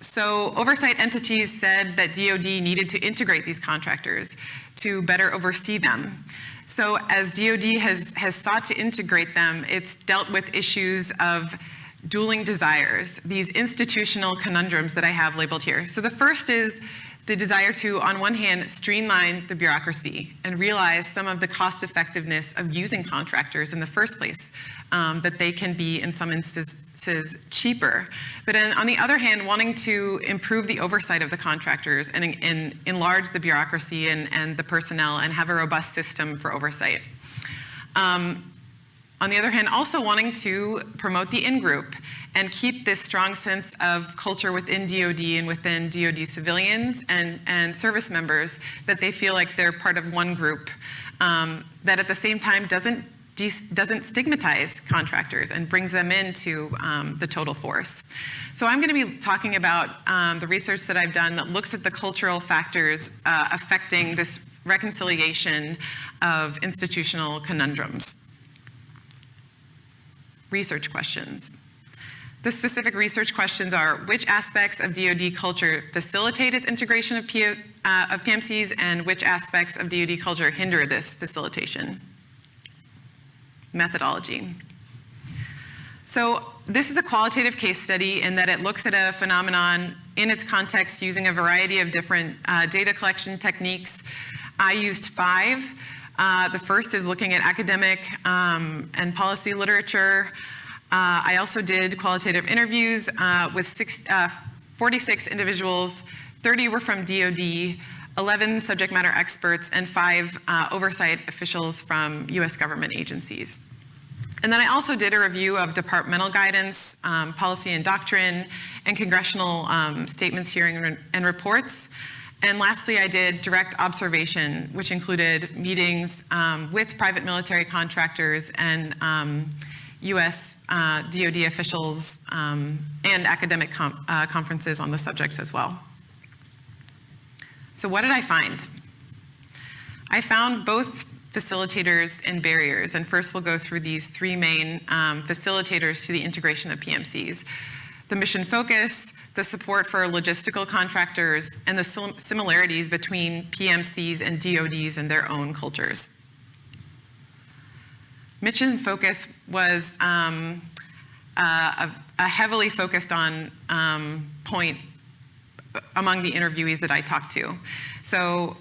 Speaker 4: So oversight entities said that DoD needed to integrate these contractors to better oversee them. So as DoD has sought to integrate them, it's dealt with issues of dueling desires, these institutional conundrums that I have labeled here. So the first is the desire to, on one hand, streamline the bureaucracy and realize some of the cost effectiveness of using contractors in the first place, that they can be, in some instances, cheaper. But then, on the other hand, wanting to improve the oversight of the contractors and enlarge the bureaucracy and the personnel and have a robust system for oversight. On the other hand, also wanting to promote the in-group and keep this strong sense of culture within DoD and within DoD civilians and service members, that they feel like they're part of one group, that at the same time doesn't stigmatize contractors and brings them into the total force. So I'm going to be talking about the research that I've done that looks at the cultural factors affecting this reconciliation of institutional conundrums. Research questions. The specific research questions are: which aspects of DoD culture facilitate its integration of PMCs, and which aspects of DoD culture hinder this facilitation? Methodology. So this is a qualitative case study in that it looks at a phenomenon in its context using a variety of different data collection techniques. I used 5. The first is looking at academic and policy literature. I also did qualitative interviews with 46 individuals, 30 were from DoD, 11 subject matter experts, and 5 oversight officials from US government agencies. And then I also did a review of departmental guidance, policy and doctrine, and congressional statements, hearing, and reports. And lastly, I did direct observation, which included meetings with private military contractors and US DoD officials and academic conferences on the subjects as well. So what did I find? I found both facilitators and barriers, and first we'll go through these 3 main facilitators to the integration of PMCs. The mission focus, the support for logistical contractors, and the similarities between PMCs and DoDs and their own cultures. Mission focus was a heavily focused on point among the interviewees that I talked to. So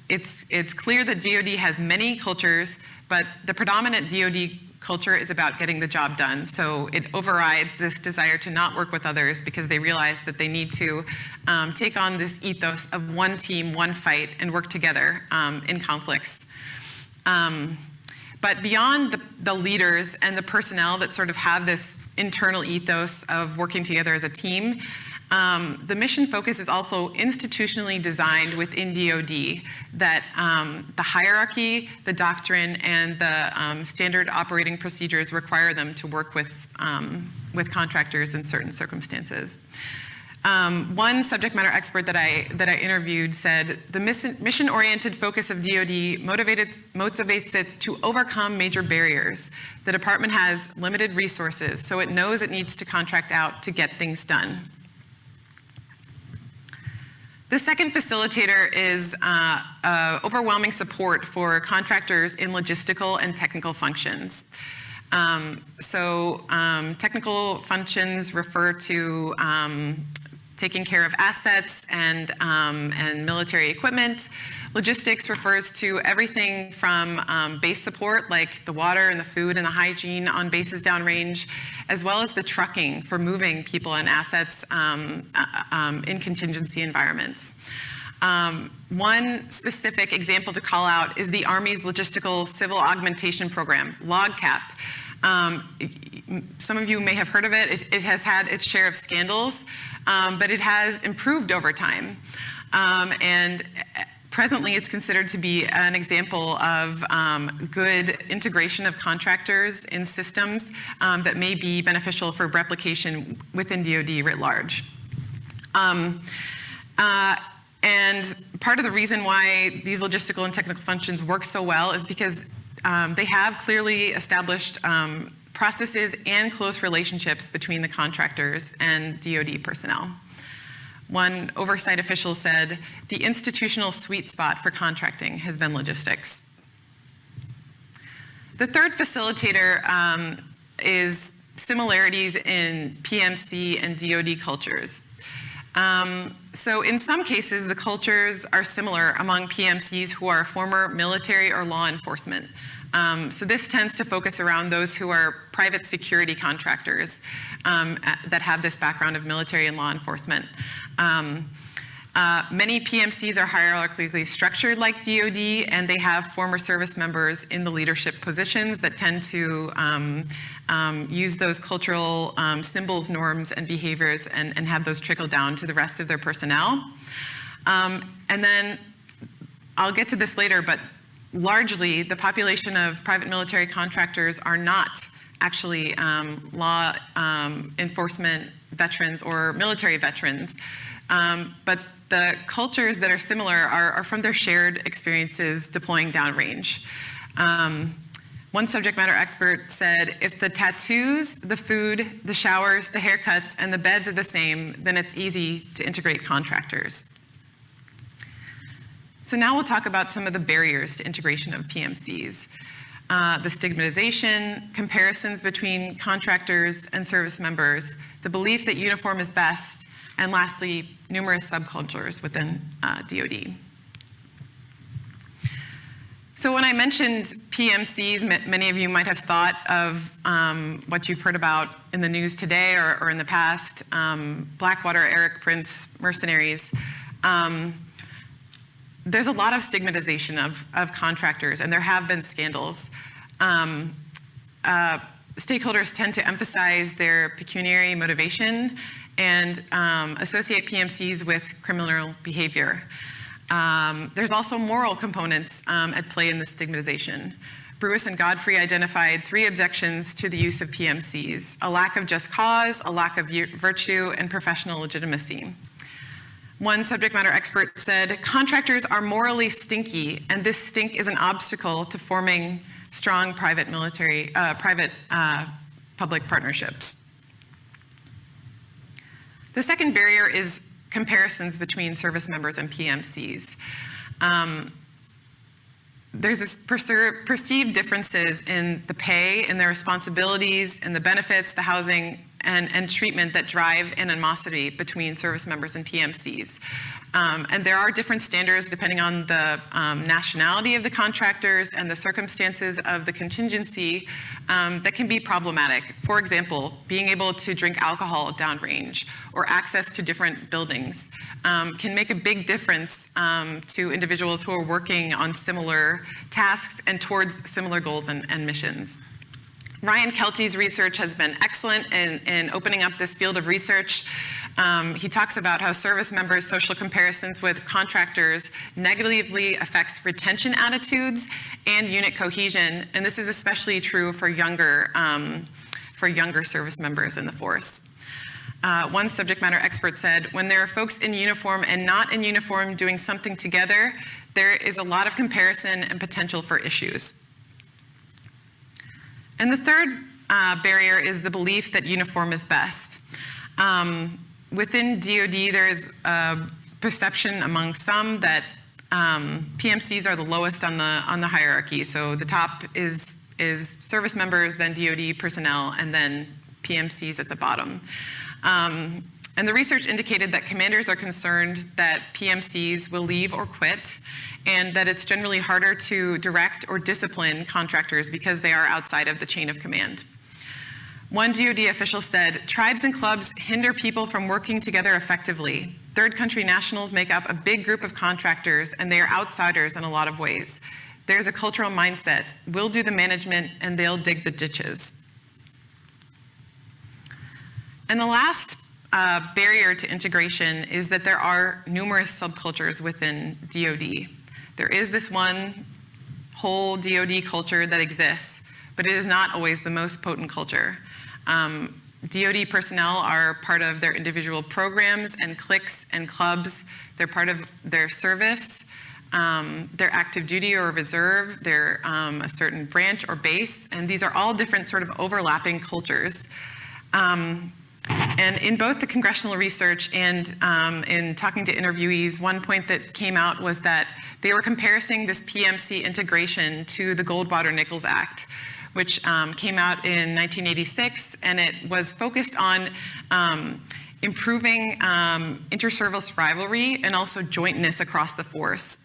Speaker 4: it's clear that DoD has many cultures, but the predominant DoD culture is about getting the job done. So it overrides this desire to not work with others because they realize that they need to take on this ethos of one team, one fight, and work together in conflicts. But beyond the leaders and the personnel that sort of have this internal ethos of working together as a team, the mission focus is also institutionally designed within DoD that the hierarchy, the doctrine, and the standard operating procedures require them to work with contractors in certain circumstances. One subject matter expert that I interviewed said the mission-oriented focus of DoD motivates it to overcome major barriers. The department has limited resources, so it knows it needs to contract out to get things done. The second facilitator is overwhelming support for contractors in logistical and technical functions. Technical functions refer to taking care of assets and military equipment. Logistics refers to everything from base support, like the water and the food and the hygiene on bases downrange, as well as the trucking for moving people and assets in contingency environments. One specific example to call out is the Army's Logistical Civil Augmentation Program, LOGCAP. Some of you may have heard of it. It has had its share of scandals, but it has improved over time. And presently, it's considered to be an example of good integration of contractors in systems that may be beneficial for replication within DoD writ large. And part of the reason why these logistical and technical functions work so well is because they have clearly established processes and close relationships between the contractors and DoD personnel. One oversight official said, the institutional sweet spot for contracting has been logistics. The third facilitator is similarities in PMC and DoD cultures. So in some cases, the cultures are similar among PMCs who are former military or law enforcement. So this tends to focus around those who are private security contractors that have this background of military and law enforcement. Many PMCs are hierarchically structured like DoD, and they have former service members in the leadership positions that tend to use those cultural symbols, norms, and behaviors and have those trickle down to the rest of their personnel. And then I'll get to this later, but largely the population of private military contractors are not actually law enforcement veterans or military veterans, but the cultures that are similar are from their shared experiences deploying downrange. One subject matter expert said, if the tattoos, the food, the showers, the haircuts, and the beds are the same, then it's easy to integrate contractors. So now we'll talk about some of the barriers to integration of PMCs. The stigmatization, comparisons between contractors and service members, the belief that uniform is best, and lastly, numerous subcultures within DoD. So when I mentioned PMCs, many of you might have thought of what you've heard about in the news today or in the past, Blackwater, Eric Prince, mercenaries. There's a lot of stigmatization of contractors, and there have been scandals. Stakeholders tend to emphasize their pecuniary motivation and associate PMCs with criminal behavior. There's also moral components at play in this stigmatization. Brewis and Godfrey identified 3 objections to the use of PMCs: a lack of just cause, a lack of virtue, and professional legitimacy. One subject matter expert said, contractors are morally stinky, and this stink is an obstacle to forming strong private-public partnerships. The second barrier is comparisons between service members and PMCs. There's this perceived differences in the pay, in the responsibilities, in the benefits, the housing, and treatment that drive animosity between service members and PMCs. And there are different standards depending on the nationality of the contractors and the circumstances of the contingency that can be problematic. For example, being able to drink alcohol downrange or access to different buildings can make a big difference to individuals who are working on similar tasks and towards similar goals and missions. Ryan Kelty's research has been excellent in opening up this field of research. He talks about how service members' social comparisons with contractors negatively affects retention attitudes and unit cohesion, and this is especially true for younger service members in the force. One subject matter expert said, when there are folks in uniform and not in uniform doing something together, there is a lot of comparison and potential for issues. And the third barrier is the belief that uniform is best. Within DoD, there is a perception among some that PMCs are the lowest on the hierarchy. So the top is service members, then DoD personnel, and then PMCs at the bottom. And the research indicated that commanders are concerned that PMCs will leave or quit, and that it's generally harder to direct or discipline contractors because they are outside of the chain of command. One DoD official said, tribes and clubs hinder people from working together effectively. Third country nationals make up a big group of contractors, and they are outsiders in a lot of ways. There's a cultural mindset. We'll do the management, and they'll dig the ditches. And the last barrier to integration is that there are numerous subcultures within DoD. There is this one whole DoD culture that exists, but it is not always the most potent culture. DoD personnel are part of their individual programs and cliques and clubs. They're part of their service, their active duty or reserve, their a certain branch or base, and these are all different sort of overlapping cultures. And in both the congressional research and in talking to interviewees, one point that came out was that they were comparing this PMC integration to the Goldwater-Nichols Act, which came out in 1986, and it was focused on improving inter-service rivalry and also jointness across the force.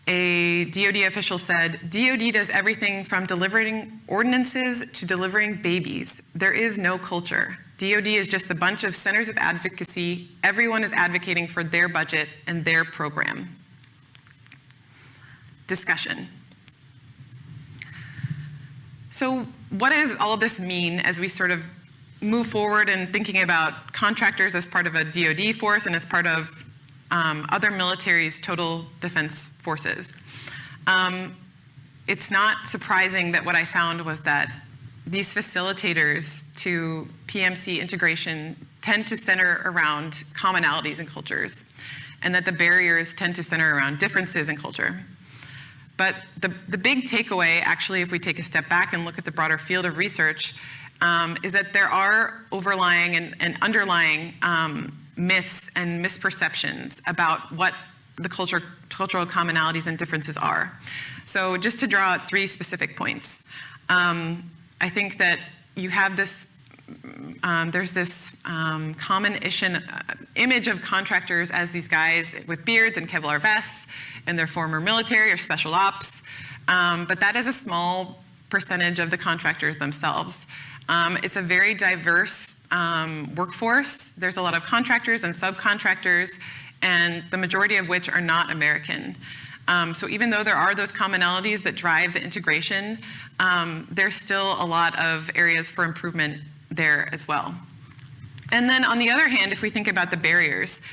Speaker 4: A DoD official said, DoD does everything from delivering ordinances to delivering babies. There is no culture. DoD is just a bunch of centers of advocacy. Everyone is advocating for their budget and their program. Discussion. So what does all of this mean as we sort of move forward in thinking about contractors as part of a DoD force and as part of other military's total defense forces? It's not surprising that what I found was that these facilitators to PMC integration tend to center around commonalities and cultures, and that the barriers tend to center around differences in culture. But the big takeaway, actually, if we take a step back and look at the broader field of research, is that there are overlying and underlying myths and misperceptions about what the cultural commonalities and differences are. So just to draw out 3 specific points, I think that you have this there's this common image of contractors as these guys with beards and Kevlar vests, and they're former military or special ops. But that is a small percentage of the contractors themselves. It's a very diverse workforce. There's a lot of contractors and subcontractors, and the majority of which are not American. So even though there are those commonalities that drive the integration, there's still a lot of areas for improvement there as well. And then on the other hand, if we think about the barriers,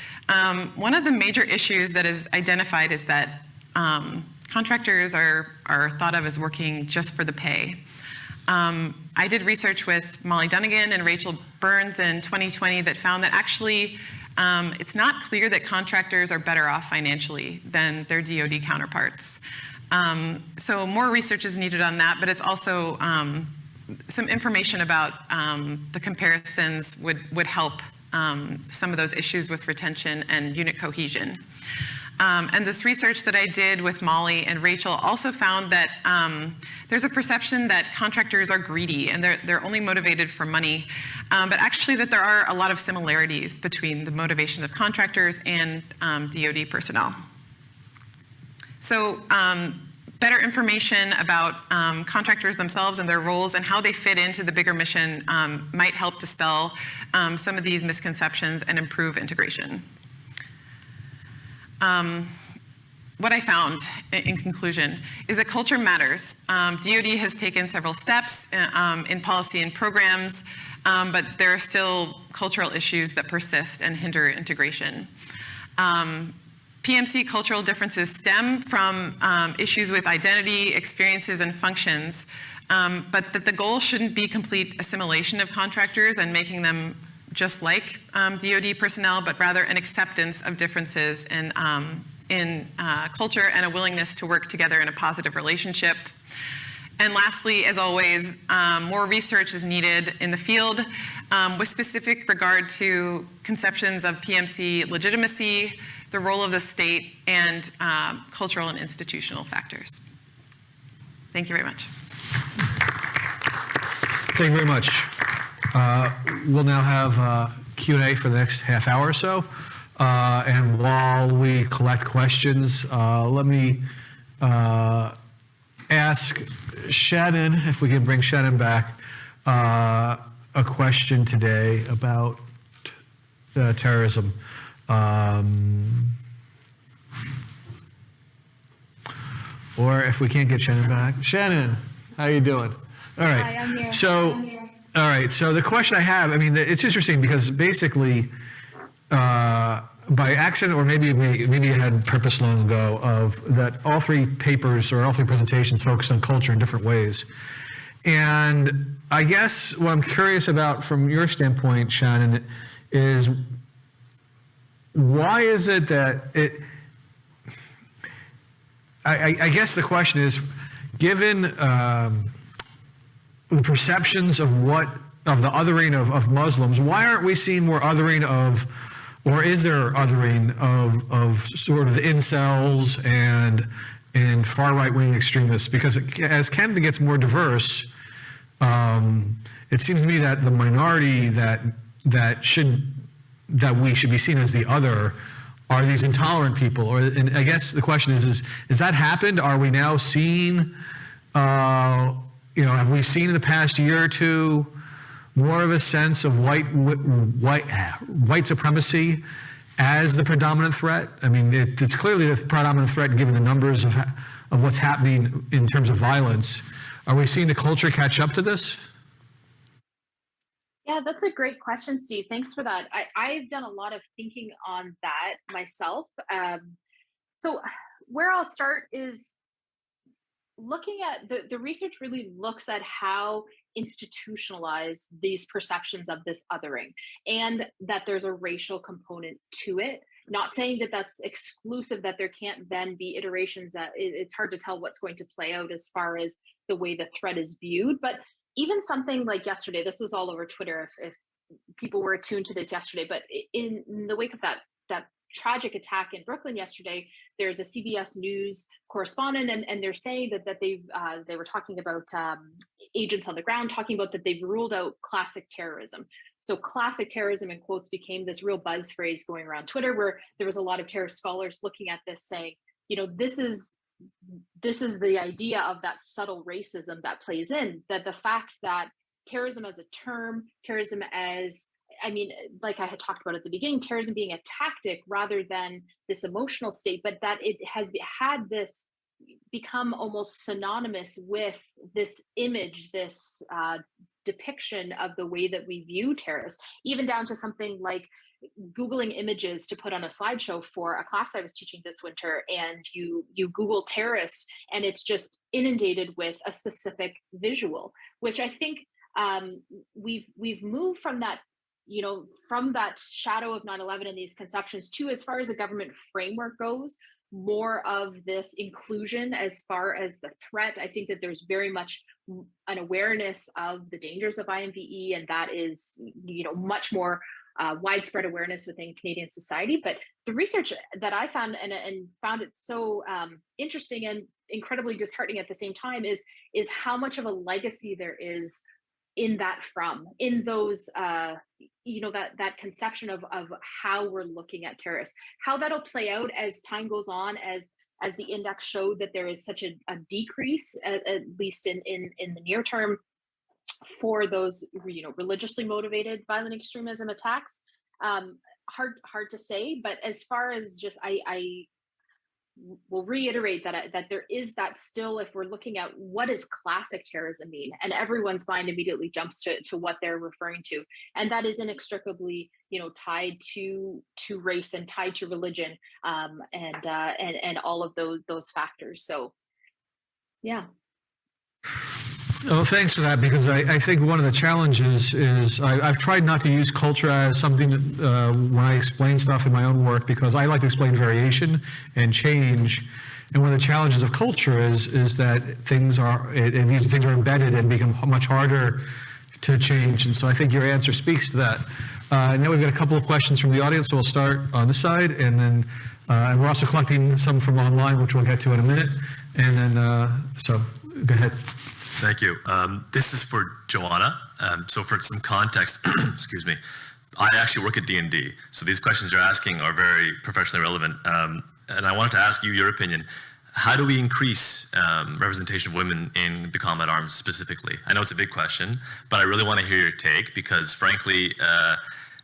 Speaker 4: one of the major issues that is identified is that contractors are thought of as working just for the pay. I did research with Molly Dunnigan and Rachel Burns in 2020 that found that actually it's not clear that contractors are better off financially than their DoD counterparts. So more research is needed on that, but it's also some information about the comparisons would help some of those issues with retention and unit cohesion. And this research that I did with Molly and Rachel also found that there's a perception that contractors are greedy and they're only motivated for money, but actually that there are a lot of similarities between the motivations of contractors and DoD personnel. So better information about contractors themselves and their roles and how they fit into the bigger mission might help dispel some of these misconceptions and improve integration. What I found in conclusion is that culture matters. DoD has taken several steps in policy and programs, but there are still cultural issues that persist and hinder integration. PMC cultural differences stem from issues with identity, experiences, and functions, but that the goal shouldn't be complete assimilation of contractors and making them just like DoD personnel, but rather an acceptance of differences in culture and a willingness to work together in a positive relationship. And lastly, as always, more research is needed in the field with specific regard to conceptions of PMC legitimacy, the role of the state, and cultural and institutional factors. Thank you very much.
Speaker 1: Thank you very much. We'll now have Q&A for the next half hour or so. And while we collect questions, let me ask Shannon, if we can bring Shannon back, a question today about terrorism. Or if we can't get Shannon back. Shannon, how you doing? All right.
Speaker 5: Hi, I'm here.
Speaker 1: All right. So the question I have, I mean, it's interesting because basically, by accident, or maybe you had purpose long ago, of that all three papers or all three presentations focus on culture in different ways. And I guess what I'm curious about from your standpoint, Shannon, is why is it that I guess the question is, given the perceptions of the othering of Muslims, why aren't we seeing more othering of, or is there othering of sort of incels and far right-wing extremists? Because as Canada gets more diverse, it seems to me that the minority that we should be seen as the other are these intolerant people. And I guess the question is that happened? Are we now seeing, have we seen in the past year or two more of a sense of white supremacy as the predominant threat? I mean, it's clearly the predominant threat given the numbers of what's happening in terms of violence. Are we seeing the culture catch up to this?
Speaker 2: Yeah, that's a great question, Steve. Thanks for that. I've done a lot of thinking on that myself. So where I'll start is looking at the research really looks at how institutionalized these perceptions of this othering, and that there's a racial component to it. Not saying that that's exclusive, that there can't then be iterations that it's hard to tell what's going to play out as far as the way the threat is viewed. But even something like yesterday, this was all over Twitter if people were attuned to this yesterday, but in the wake of that tragic attack in Brooklyn yesterday, there's a CBS News correspondent, and they're saying that they were talking about agents on the ground talking about that they've ruled out classic terrorism. So classic terrorism in quotes became this real buzz phrase going around Twitter, where there was a lot of terror scholars looking at this saying, this is the idea of that subtle racism that plays in, that the fact that terrorism as a term, terrorism as, like I had talked about at the beginning, terrorism being a tactic rather than this emotional state, but that it has had this become almost synonymous with this image, this depiction of the way that we view terrorists, even down to something like Googling images to put on a slideshow for a class I was teaching this winter, and you Google terrorist and it's just inundated with a specific visual, which I think we've moved from that, from that shadow of 9/11 and these conceptions to, as far as the government framework goes, more of this inclusion as far as the threat. I think that there's very much an awareness of the dangers of IMVE, and that is, much more widespread awareness within Canadian society. But the research that I found and found it so interesting and incredibly disheartening at the same time is how much of a legacy there is in those that conception of how we're looking at terrorists, how that'll play out as time goes on, as the index showed that there is such a decrease, at least in the near term, for those religiously motivated violent extremism attacks. Hard to say, but as far as just I will reiterate that there is that still, if we're looking at what does classic terrorism mean, and everyone's mind immediately jumps to what they're referring to, and that is inextricably tied to race and tied to religion, and all of those factors. So yeah.
Speaker 1: Well, thanks for that, because I think one of the challenges is I've tried not to use culture as something that, when I explain stuff in my own work, because I like to explain variation and change. And one of the challenges of culture is that these things are embedded and become much harder to change. And so I think your answer speaks to that. Now we've got a couple of questions from the audience, so we'll start on this side, and then and we're also collecting some from online, which we'll get to in a minute. And then, so go ahead.
Speaker 5: Thank you. This is for Johanna. So for some context, excuse me, I actually work at D&D. So these questions you're asking are very professionally relevant. And I wanted to ask you your opinion. How do we increase representation of women in the combat arms specifically? I know it's a big question, but I really want to hear your take, because frankly,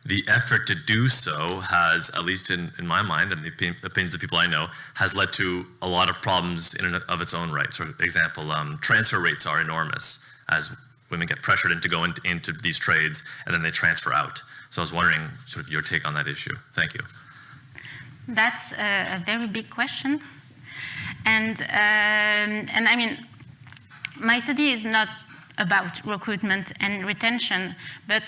Speaker 5: the effort to do so has, at least in my mind and the opinions of people I know, has led to a lot of problems in and of its own right. For example, transfer rates are enormous as women get pressured into going into these trades, and then they transfer out. So I was wondering sort of your take on that issue. Thank you.
Speaker 3: That's a very big question. And I mean, my study is not about recruitment and retention, but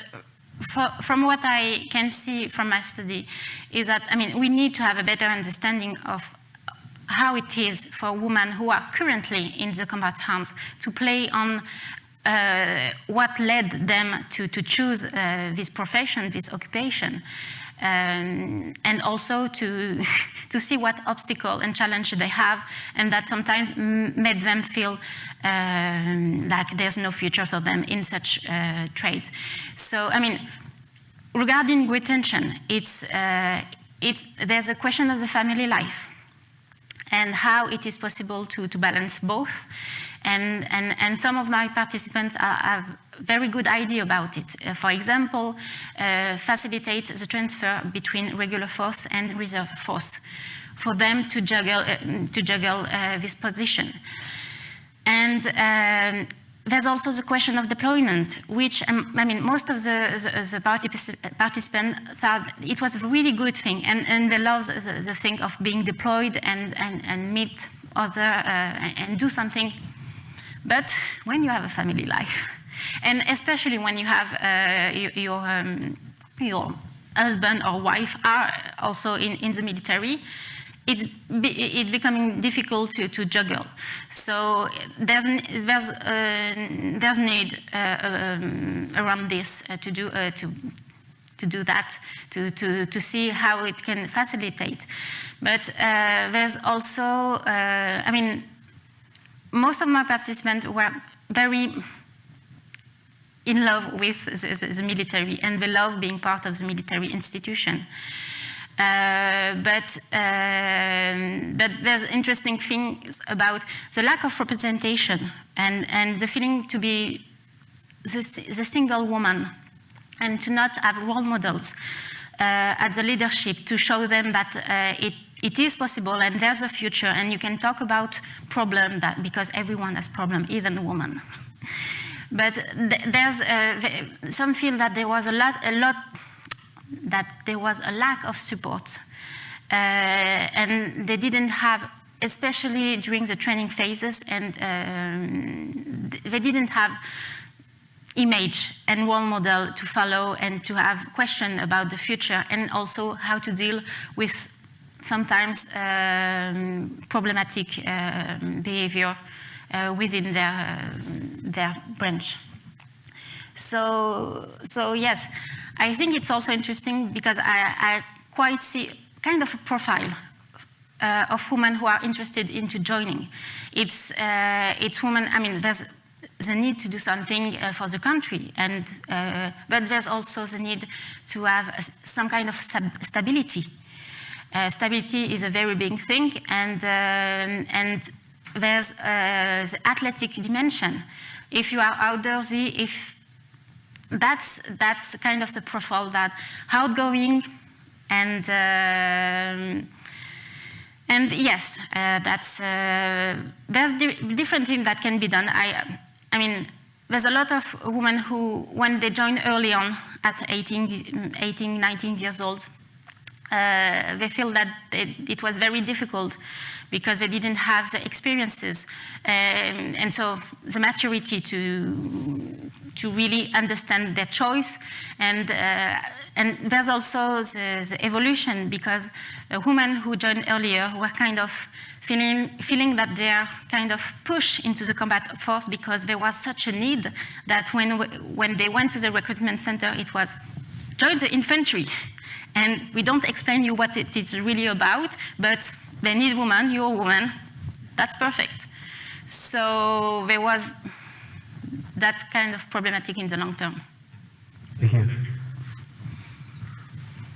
Speaker 3: from what I can see from my study is that, I mean, we need to have a better understanding of how it is for women who are currently in the combat arms to play on what led them to choose this profession, this occupation. And also to see what obstacle and challenge they have, and that sometimes made them feel like there's no future for them in such trade. So, I mean, regarding retention, there's a question of the family life and how it is possible to balance both. And some of my participants have very good idea about it. For example, facilitate the transfer between regular force and reserve force for them to juggle this position. And there's also the question of deployment, which, I mean, most of the participants thought it was a really good thing, and they love the thing of being deployed and meet other and do something. But when you have a family life, and especially when you have your husband or wife are also in the military, it's becoming difficult to juggle. So there's need around this to do that, to see how it can facilitate. But there's also, I mean, most of my participants were very in love with the military, and they love being part of the military institution. But there's interesting things about the lack of representation and the feeling to be the single woman and to not have role models at the leadership to show them that it is possible and there's a future and you can talk about problem that because everyone has problem, even women. But there's some feel that there was a lack of support, and they didn't have, especially during the training phases, and they didn't have image and role model to follow and to have question about the future and also how to deal with sometimes problematic behavior within their branch. So yes, I think it's also interesting because I quite see kind of a profile of women who are interested into joining. It's women, I mean, there's the need to do something for the country, and but there's also the need to have some kind of stability. Stability is a very big thing, and there's the athletic dimension. If you are outdoorsy, if that's kind of the profile that outgoing and yes, that's there's different things that can be done. I mean, there's a lot of women who, when they join early on at 18, 19 years old, they feel that it was very difficult because they didn't have the experiences and so the maturity to really understand their choice, and there's also the evolution because women who joined earlier were kind of feeling that they are kind of pushed into the combat force because there was such a need that when they went to the recruitment center, it was join the infantry. And we don't explain you what it is really about, but they need women, you're a woman, that's perfect. So there was that kind of problematic in the long term.
Speaker 1: Thank you.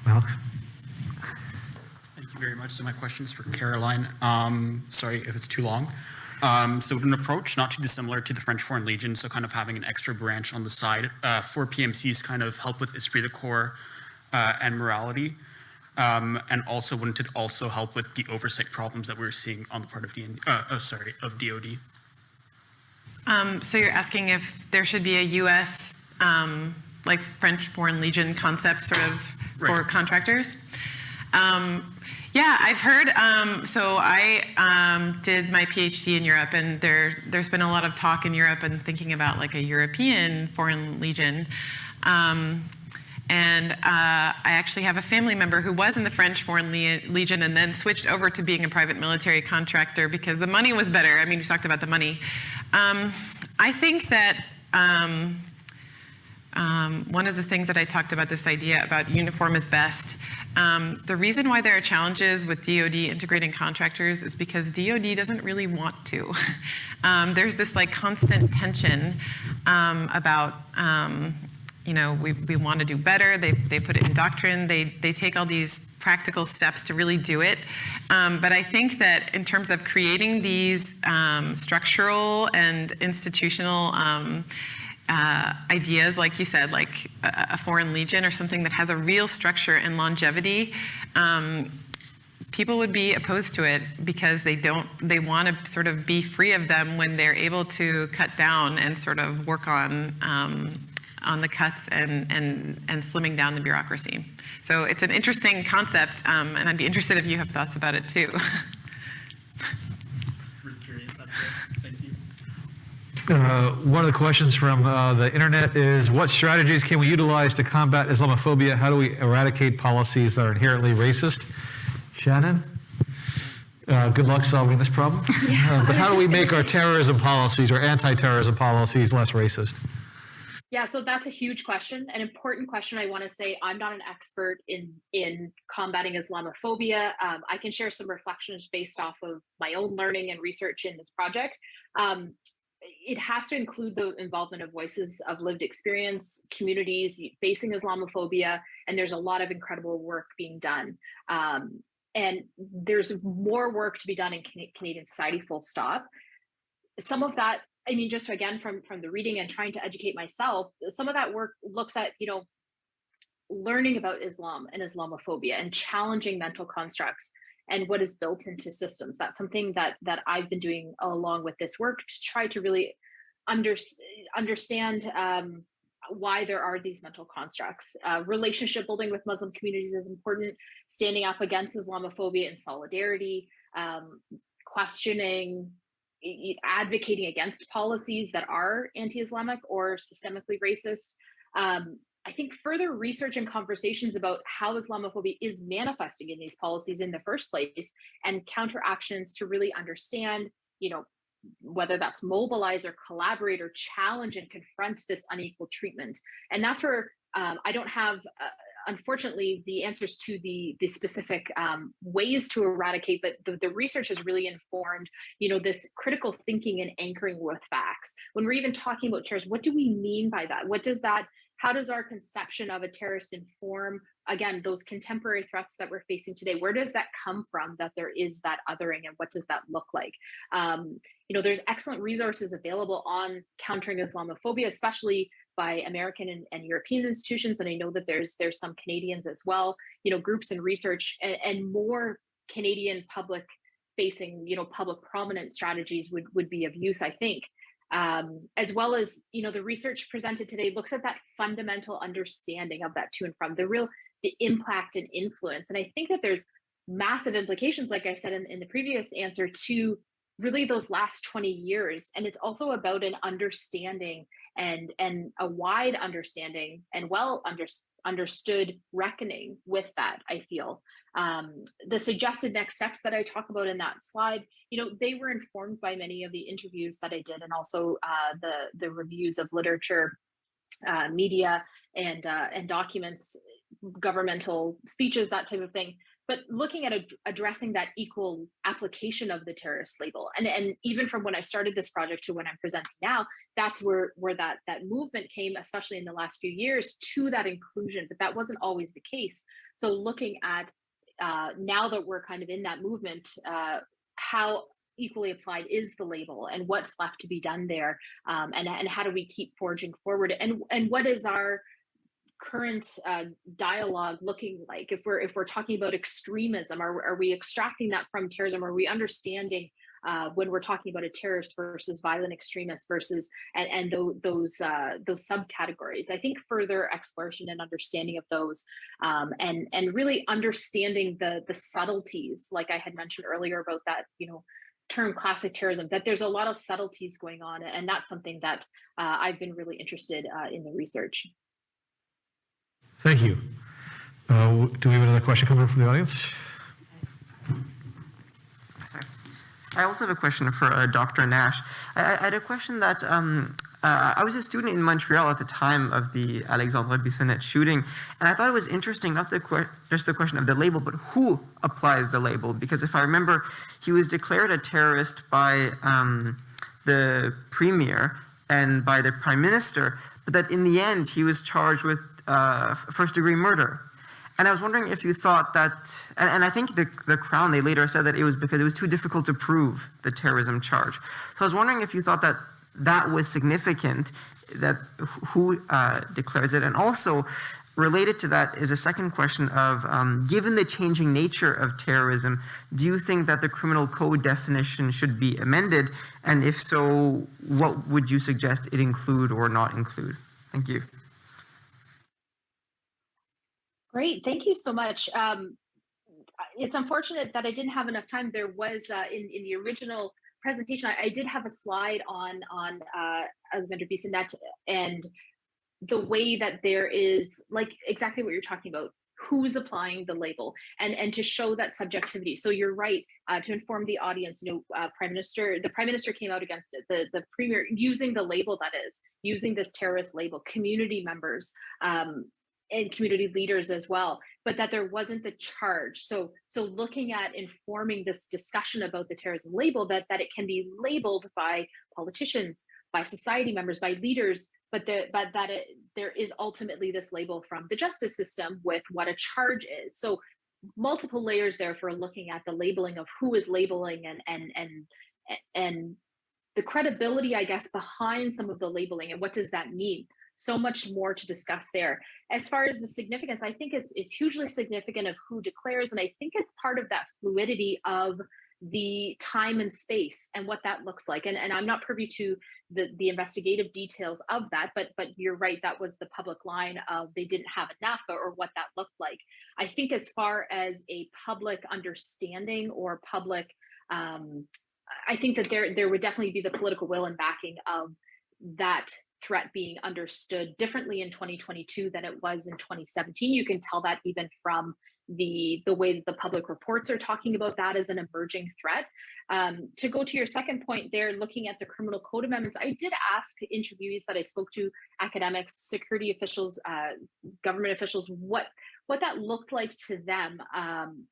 Speaker 1: Well,
Speaker 6: Thank you very much. So my question is for Caroline. Sorry if it's too long. So an approach not too dissimilar to the French Foreign Legion, so kind of having an extra branch on the side for PMCs, kind of help with esprit de corps and morality, and also wouldn't it also help with the oversight problems that we're seeing on the part of DoD?
Speaker 4: So you're asking if there should be a U.S. Like French Foreign Legion concept sort of for contractors? Yeah, I've heard. So I did my PhD in Europe, and there's been a lot of talk in Europe and thinking about like a European Foreign Legion. And I actually have a family member who was in the French Foreign Legion and then switched over to being a private military contractor because the money was better. I mean, you talked about the money. I think that one of the things that I talked about, this idea about uniform is best, the reason why there are challenges with DoD integrating contractors is because DoD doesn't really want to. There's this like constant tension about you know, we want to do better. They put it in doctrine. They take all these practical steps to really do it. But I think that in terms of creating these structural and institutional ideas, like you said, like a Foreign Legion or something that has a real structure and longevity, people would be opposed to it because they want to sort of be free of them when they're able to cut down and sort of work on the cuts and slimming down the bureaucracy. So it's an interesting concept, and I'd be interested if you have thoughts about it too.
Speaker 6: Really curious, that's it. Thank you.
Speaker 1: one of the questions from the internet is, what strategies can we utilize to combat Islamophobia? How do we eradicate policies that are inherently racist? Shannon? Good luck solving this problem. But how do we make our terrorism policies or anti-terrorism policies less racist?
Speaker 2: Yeah, so that's a huge question, an important question. I want to say I'm not an expert in combating Islamophobia. I can share some reflections based off of my own learning and research in this project. it has to include the involvement of voices of lived experience, communities facing Islamophobia, and there's a lot of incredible work being done. And there's more work to be done in Canadian society, full stop. Some of that, I mean, just again, from the reading and trying to educate myself, some of that work looks at, learning about Islam and Islamophobia and challenging mental constructs and what is built into systems. That's something that I've been doing along with this work to try to really understand why there are these mental constructs. Relationship building with Muslim communities is important. Standing up against Islamophobia in solidarity, questioning, advocating against policies that are anti-Islamic or systemically racist. I think further research and conversations about how Islamophobia is manifesting in these policies in the first place, and counteractions to really understand, whether that's mobilize or collaborate or challenge and confront this unequal treatment. And that's where I don't have, unfortunately, the answers to the specific ways to eradicate, but the research has really informed, this critical thinking and anchoring with facts. When we're even talking about terrorism, what do we mean by that? How does our conception of a terrorist inform, again, those contemporary threats that we're facing today? Where does that come from, that there is that othering, and what does that look like? There's excellent resources available on countering Islamophobia, especially by American and European institutions. And I know that there's some Canadians as well, groups and research, and more Canadian public facing, public prominent strategies would be of use, I think. As well as, the research presented today looks at that fundamental understanding of that to and from, the impact and influence. And I think that there's massive implications, like I said in the previous answer, to really those last 20 years. And it's also about an understanding and a wide understanding and understood reckoning with that, I feel. The suggested next steps that I talk about in that slide, they were informed by many of the interviews that I did, and also the reviews of literature, media, and documents, governmental speeches, that type of thing. But looking at addressing that equal application of the terrorist label, and even from when I started this project to when I'm presenting now, that's where that movement came, especially in the last few years, to that inclusion. But that wasn't always the case. So looking at now that we're kind of in that movement, how equally applied is the label, and what's left to be done there, and how do we keep forging forward, and what is our current dialogue looking like? If we're talking about extremism, are we extracting that from terrorism? Are we understanding when we're talking about a terrorist versus violent extremist versus and those subcategories? I think further exploration and understanding of those, and really understanding the subtleties, like I had mentioned earlier about that, term classic terrorism, that there's a lot of subtleties going on, and that's something that I've been really interested in the research.
Speaker 1: Thank you. Do we have another question coming from the audience?
Speaker 7: I also have a question for Dr. Nash. I had a question that I was a student in Montreal at the time of the Alexandre Bissonnette shooting, and I thought it was interesting, not just the question of the label, but who applies the label. Because if I remember, he was declared a terrorist by the premier and by the prime minister, but that in the end he was charged with first-degree murder. And I was wondering if you thought that, and I think the Crown, they later said that it was because it was too difficult to prove the terrorism charge. So I was wondering if you thought that that was significant, that who declares it. And also, related to that is a second question of, given the changing nature of terrorism, do you think that the criminal code definition should be amended? And if so, what would you suggest it include or not include? Thank you.
Speaker 2: Great, thank you so much. It's unfortunate that I didn't have enough time. There was in the original presentation, I did have a slide on Alexandre Bissonnette and the way that there is, like, exactly what you're talking about, who's applying the label, and to show that subjectivity. So you're right, to inform the audience, the prime minister came out against it, the premier using the label, that is using this terrorist label, community members, and community leaders as well, but that there wasn't the charge. So looking at informing this discussion about the terrorism label, that it can be labeled by politicians, by society members, by leaders, but there is ultimately this label from the justice system with what a charge is. So multiple layers there for looking at the labeling of who is labeling and the credibility, I guess, behind some of the labeling and what does that mean. So much more to discuss there. As far as the significance, I think it's hugely significant of who declares, and I think it's part of that fluidity of the time and space and what that looks like. And I'm not privy to the investigative details of that, but you're right, that was the public line of they didn't have a NAFA or what that looked like. I think as far as a public understanding or public, I think that there would definitely be the political will and backing of that threat being understood differently in 2022 than it was in 2017. You can tell that even from the way that the public reports are talking about that as an emerging threat. To go to your second point there, looking at the criminal code amendments, I did ask interviewees that I spoke to, academics, security officials, government officials, what that looked like to them.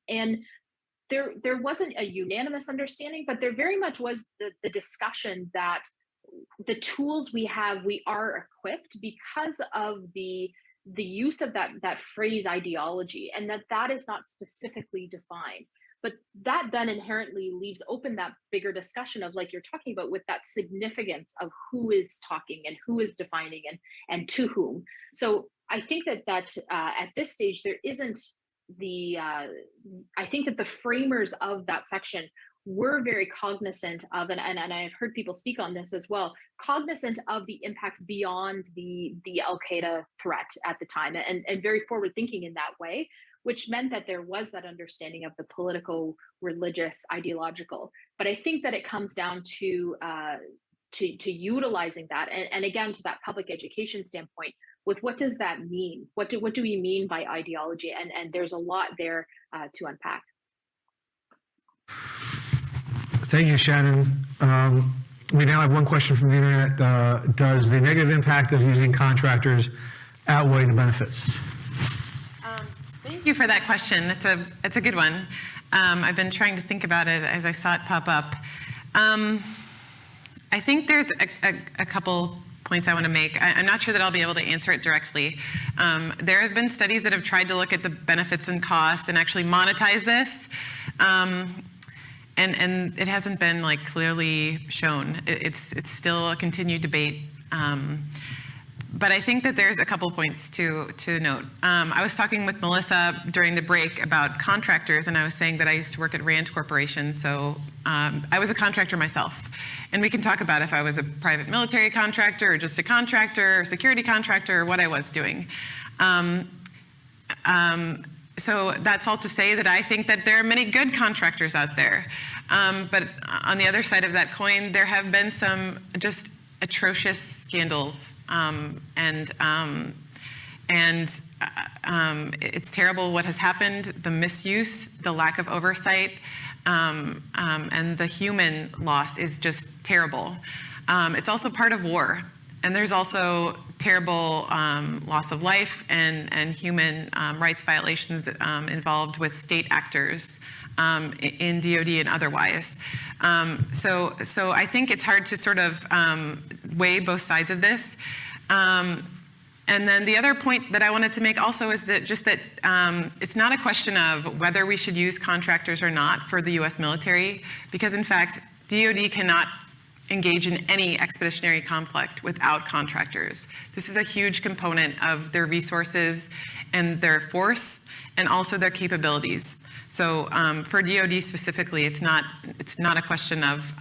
Speaker 2: And there wasn't a unanimous understanding, but there very much was the discussion that the tools we have, we are equipped because of the use of that phrase ideology, and that is not specifically defined. But that then inherently leaves open that bigger discussion of, like you're talking about, with that significance of who is talking and who is defining and to whom. So I think that at this stage, there isn't I think that the framers of that section were very cognizant of, and I've heard people speak on this as well, cognizant of the impacts beyond the Al-Qaeda threat at the time, and very forward thinking in that way, which meant that there was that understanding of the political, religious, ideological. But I think that it comes down to utilizing that, and again, to that public education standpoint, with what does that mean? What do we mean by ideology? And there's a lot there to unpack.
Speaker 1: Thank you, Shannon. We now have one question from the internet. Does the negative impact of using contractors outweigh the benefits?
Speaker 4: Thank you for that question. It's a good one. I've been trying to think about it as I saw it pop up. I think there's a couple points I want to make. I'm not sure that I'll be able to answer it directly. There have been studies that have tried to look at the benefits and costs and actually monetize this. And it hasn't been like clearly shown. It's still a continued debate. But I think that there's a couple points to note. I was talking with Melissa during the break about contractors, and I was saying that I used to work at Rand Corporation, so I was a contractor myself. And we can talk about if I was a private military contractor or just a contractor, or security contractor, or what I was doing. So that's all to say that I think that there are many good contractors out there. But on the other side of that coin, there have been some just atrocious scandals, and it's terrible what has happened, the misuse, the lack of oversight, and the human loss is just terrible. It's also part of war, and there's also terrible loss of life and human rights violations involved with state actors in DoD and otherwise. So I think it's hard to sort of weigh both sides of this. And then the other point that I wanted to make also is that it's not a question of whether we should use contractors or not for the US military, because in fact, DoD cannot engage in any expeditionary conflict without contractors. This is a huge component of their resources and their force and also their capabilities. So for DoD specifically, it's not a question of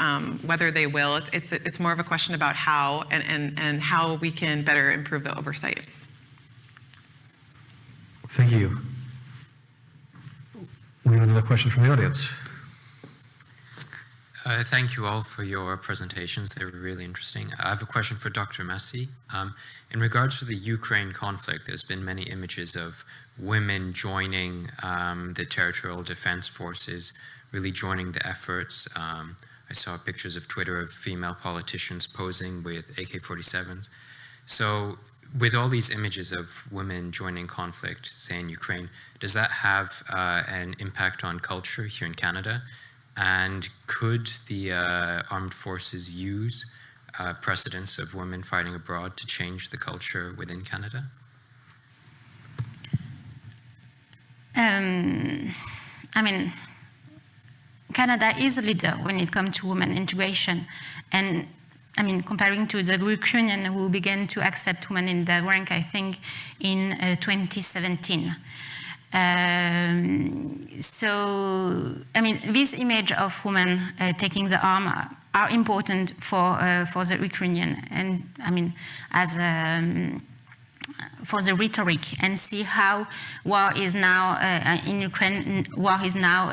Speaker 4: whether they will. It's more of a question about how and how we can better improve the oversight.
Speaker 1: Thank you. We have another question from the audience.
Speaker 8: Thank you all for your presentations. They were really interesting. I have a question for Dr. Masse. In regards to the Ukraine conflict, there's been many images of women joining the territorial defense forces, really joining the efforts. I saw pictures of Twitter of female politicians posing with AK-47s. So with all these images of women joining conflict, say in Ukraine, does that have an impact on culture here in Canada? And could the armed forces use precedents of women fighting abroad to change the culture within Canada?
Speaker 3: I mean, Canada is a leader when it comes to women integration. And I mean, comparing to the Ukrainian who began to accept women in the rank, I think, in 2017. So, I mean, this image of women taking the arm are important for the Ukrainian, and I mean, as for the rhetoric, and see how war is now in Ukraine. War is now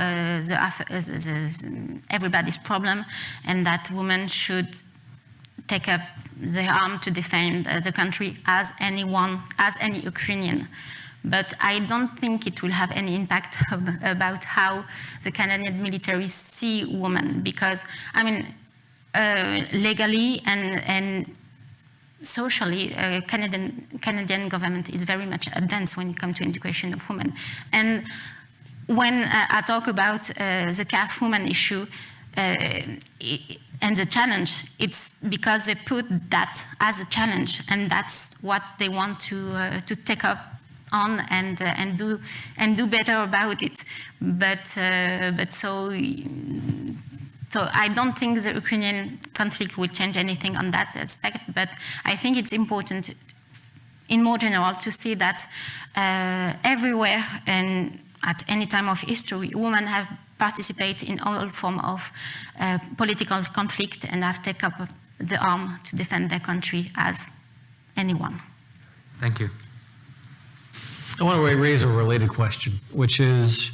Speaker 3: everybody's problem, and that women should take up the arm to defend the country as anyone, as any Ukrainian. But I don't think it will have any impact about how the Canadian military see women, because, I mean, legally and socially, Canadian government is very much advanced when it comes to integration of women. And when I talk about the CAF woman issue and the challenge, it's because they put that as a challenge, and that's what they want to take up on and do better about it. But so I don't think the Ukrainian conflict will change anything on that aspect. But I think it's important, in more general, to see that everywhere and at any time of history, women have participated in all form of political conflict and have taken up the arm to defend their country as anyone.
Speaker 8: Thank you.
Speaker 1: I want to raise a related question, which is,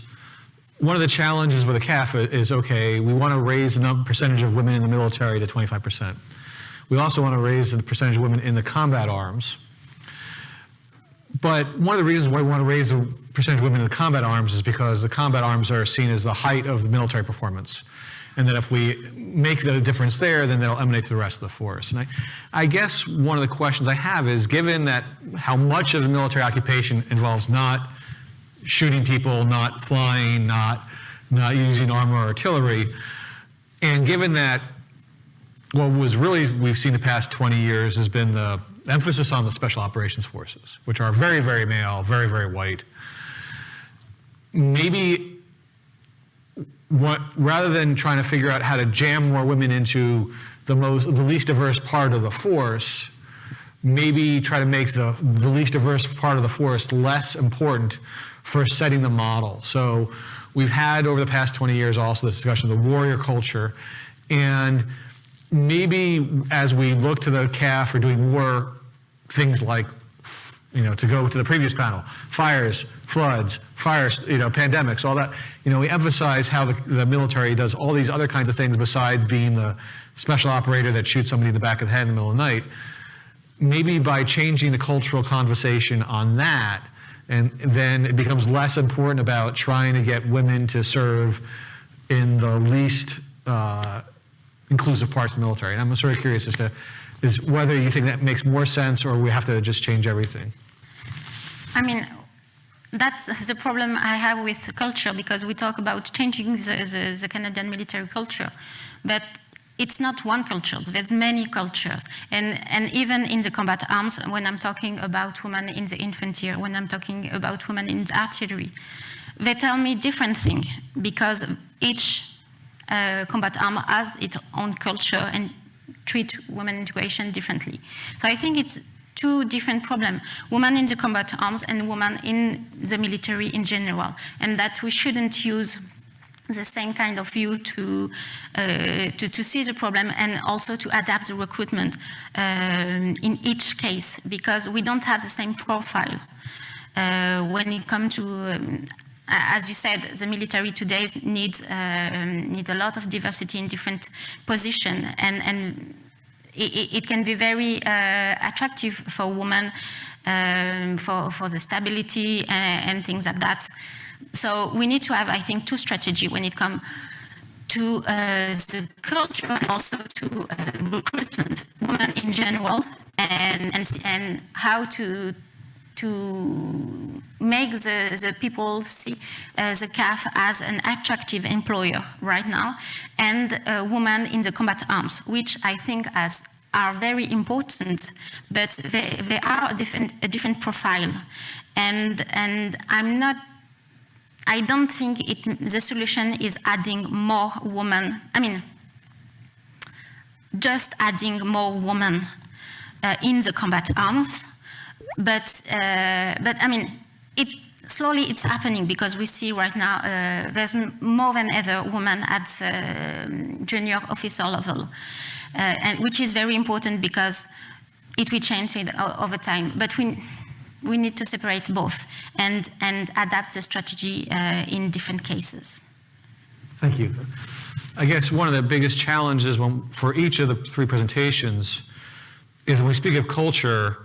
Speaker 1: one of the challenges with the CAF is, okay, we want to raise the percentage of women in the military to 25%. We also want to raise the percentage of women in the combat arms. But one of the reasons why we want to raise the percentage of women in the combat arms is because the combat arms are seen as the height of the military performance. And that if we make the difference there, then they'll emanate to the rest of the force. And I guess one of the questions I have is, given that how much of the military occupation involves not shooting people, not flying, not using armor or artillery, and given that what was really we've seen the past 20 years has been the emphasis on the special operations forces, which are very, very male, very, very white, maybe rather than trying to figure out how to jam more women into the least diverse part of the force, maybe try to make the least diverse part of the force less important for setting the model. So we've had over the past 20 years also the discussion of the warrior culture, and maybe as we look to the CAF for doing war, things like, to go to the previous panel, fires, floods, pandemics, all that, we emphasize how the military does all these other kinds of things besides being the special operator that shoots somebody in the back of the head in the middle of the night. Maybe by changing the cultural conversation on that, and then it becomes less important about trying to get women to serve in the least inclusive parts of the military. And I'm sort of curious as to whether you think that makes more sense, or we have to just change everything.
Speaker 3: I mean, that's the problem I have with culture, because we talk about changing the Canadian military culture, but it's not one culture, there's many cultures. And even in the combat arms, when I'm talking about women in the infantry, when I'm talking about women in the artillery, they tell me different things, because each combat arm has its own culture and treat women integration differently. So I think it's two different problems, women in the combat arms and women in the military in general, and that we shouldn't use the same kind of view to see the problem, and also to adapt the recruitment in each case, because we don't have the same profile. When it comes to, as you said, the military today needs a lot of diversity in different positions, and it can be very attractive for women, for the stability and things like that. So we need to have, I think, two strategies when it comes to the culture and also to recruitment. Women in general and how to make the people see the CAF as an attractive employer right now, and women in the combat arms, which I think are very important, but they are a different profile, and I don't think the solution is adding more women. I mean, just adding more women in the combat arms, but I mean, slowly it's happening, because we see right now there's more than ever women at junior officer level, and which is very important because it will change over time. But we need to separate both and adapt the strategy in different cases.
Speaker 1: Thank you. I guess one of the biggest challenges for each of the three presentations is when we speak of culture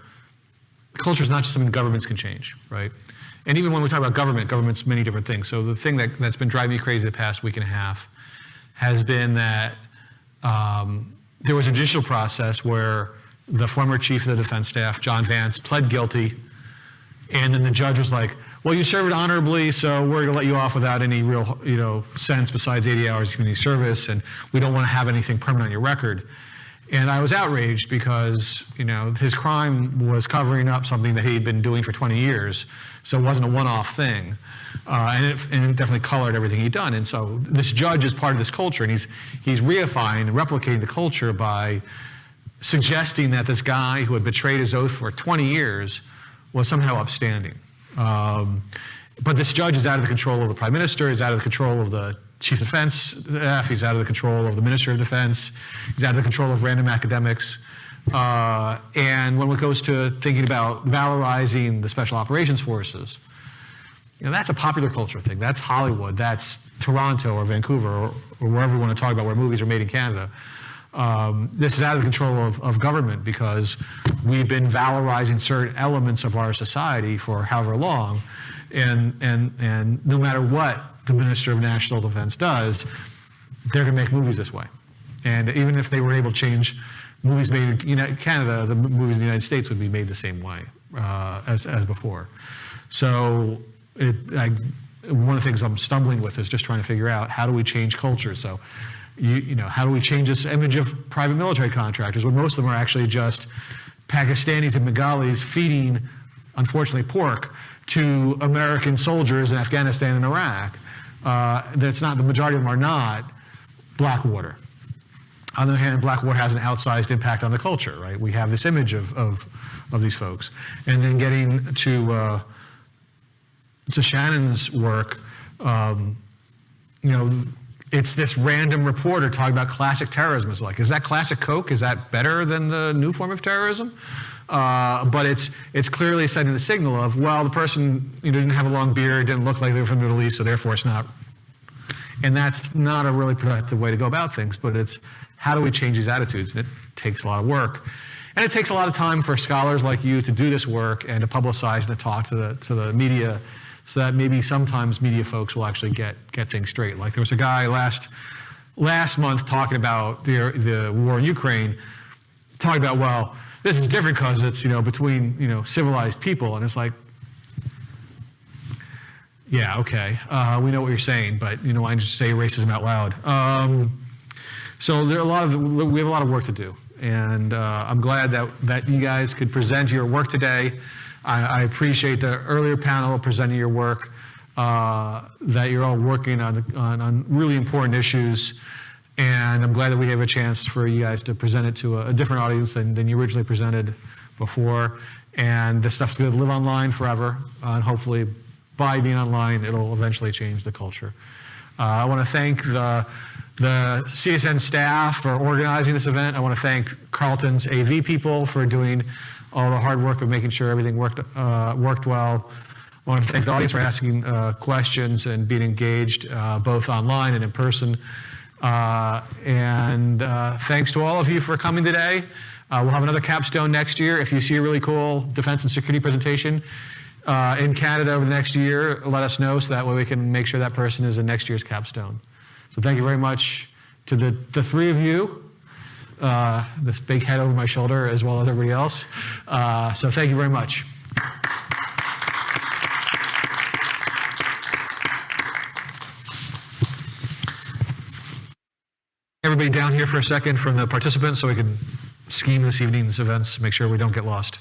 Speaker 1: is not just something governments can change, right? And even when we talk about government's many different things. So the thing that's been driving me crazy the past week and a half has been that there was a judicial process where the former chief of the defense staff, John Vance, pled guilty, and then the judge was like, well, you served honorably, so we're gonna let you off without any real sense besides 80 hours of community service, and we don't wanna have anything permanent on your record. And I was outraged because, his crime was covering up something that he'd been doing for 20 years, so it wasn't a one-off thing. And it definitely colored everything he'd done. And so this judge is part of this culture, and he's reifying and replicating the culture by suggesting that this guy who had betrayed his oath for 20 years was somehow upstanding. But this judge is out of the control of the prime minister, he's out of the control of the chief of defense staff, he's out of the control of the minister of defense, he's out of the control of random academics. And when it goes to thinking about valorizing the special operations forces, that's a popular culture thing. That's Hollywood, that's Toronto or Vancouver or wherever you want to talk about where movies are made in Canada. This is out of the control of government because we've been valorizing certain elements of our society for however long, and no matter what the Minister of National Defense does, they're going to make movies this way. And even if they were able to change movies made in Canada, the movies in the United States would be made the same way as before. So one of the things I'm stumbling with is just trying to figure out how do we change culture. So how do we change this image of private military contractors when most of them are actually just Pakistanis and Bengalis feeding, unfortunately, pork to American soldiers in Afghanistan and Iraq? That's not, the majority of them are not Blackwater. On the other hand, Blackwater has an outsized impact on the culture, right? We have this image of these folks. And then getting to Shannon's work, it's this random reporter talking about classic terrorism. It's like, is that classic Coke? Is that better than the new form of terrorism? But it's clearly sending the signal of, well, the person didn't have a long beard, didn't look like they were from the Middle East, so therefore it's not. And that's not a really productive way to go about things, but it's how do we change these attitudes? And it takes a lot of work. And it takes a lot of time for scholars like you to do this work and to publicize and to talk to the media, so that maybe sometimes media folks will actually get things straight. Like there was a guy last month talking about the war in Ukraine, talking about, well, this is different because it's between civilized people, and it's like, yeah, okay, we know what you're saying, but why don't you just say racism out loud? So we have a lot of work to do, and I'm glad that you guys could present your work today. I appreciate the earlier panel presenting your work, that you're all working on really important issues, and I'm glad that we have a chance for you guys to present it to a different audience than you originally presented before. And this stuff's going to live online forever, and hopefully by being online, it'll eventually change the culture. I want to thank the CSN staff for organizing this event. I want to thank Carleton's AV people for doing all the hard work of making sure everything worked well. I want to thank the audience for asking questions and being engaged both online and in person. And thanks to all of you for coming today. We'll have another Capstone next year. If you see a really cool defense and security presentation in Canada over the next year, let us know so that way we can make sure that person is in next year's Capstone. So thank you very much to the three of you. this big head over my shoulder as well as everybody else. So thank you very much. Everybody down here for a second from the participants so we can scheme this evening's events, make sure we don't get lost.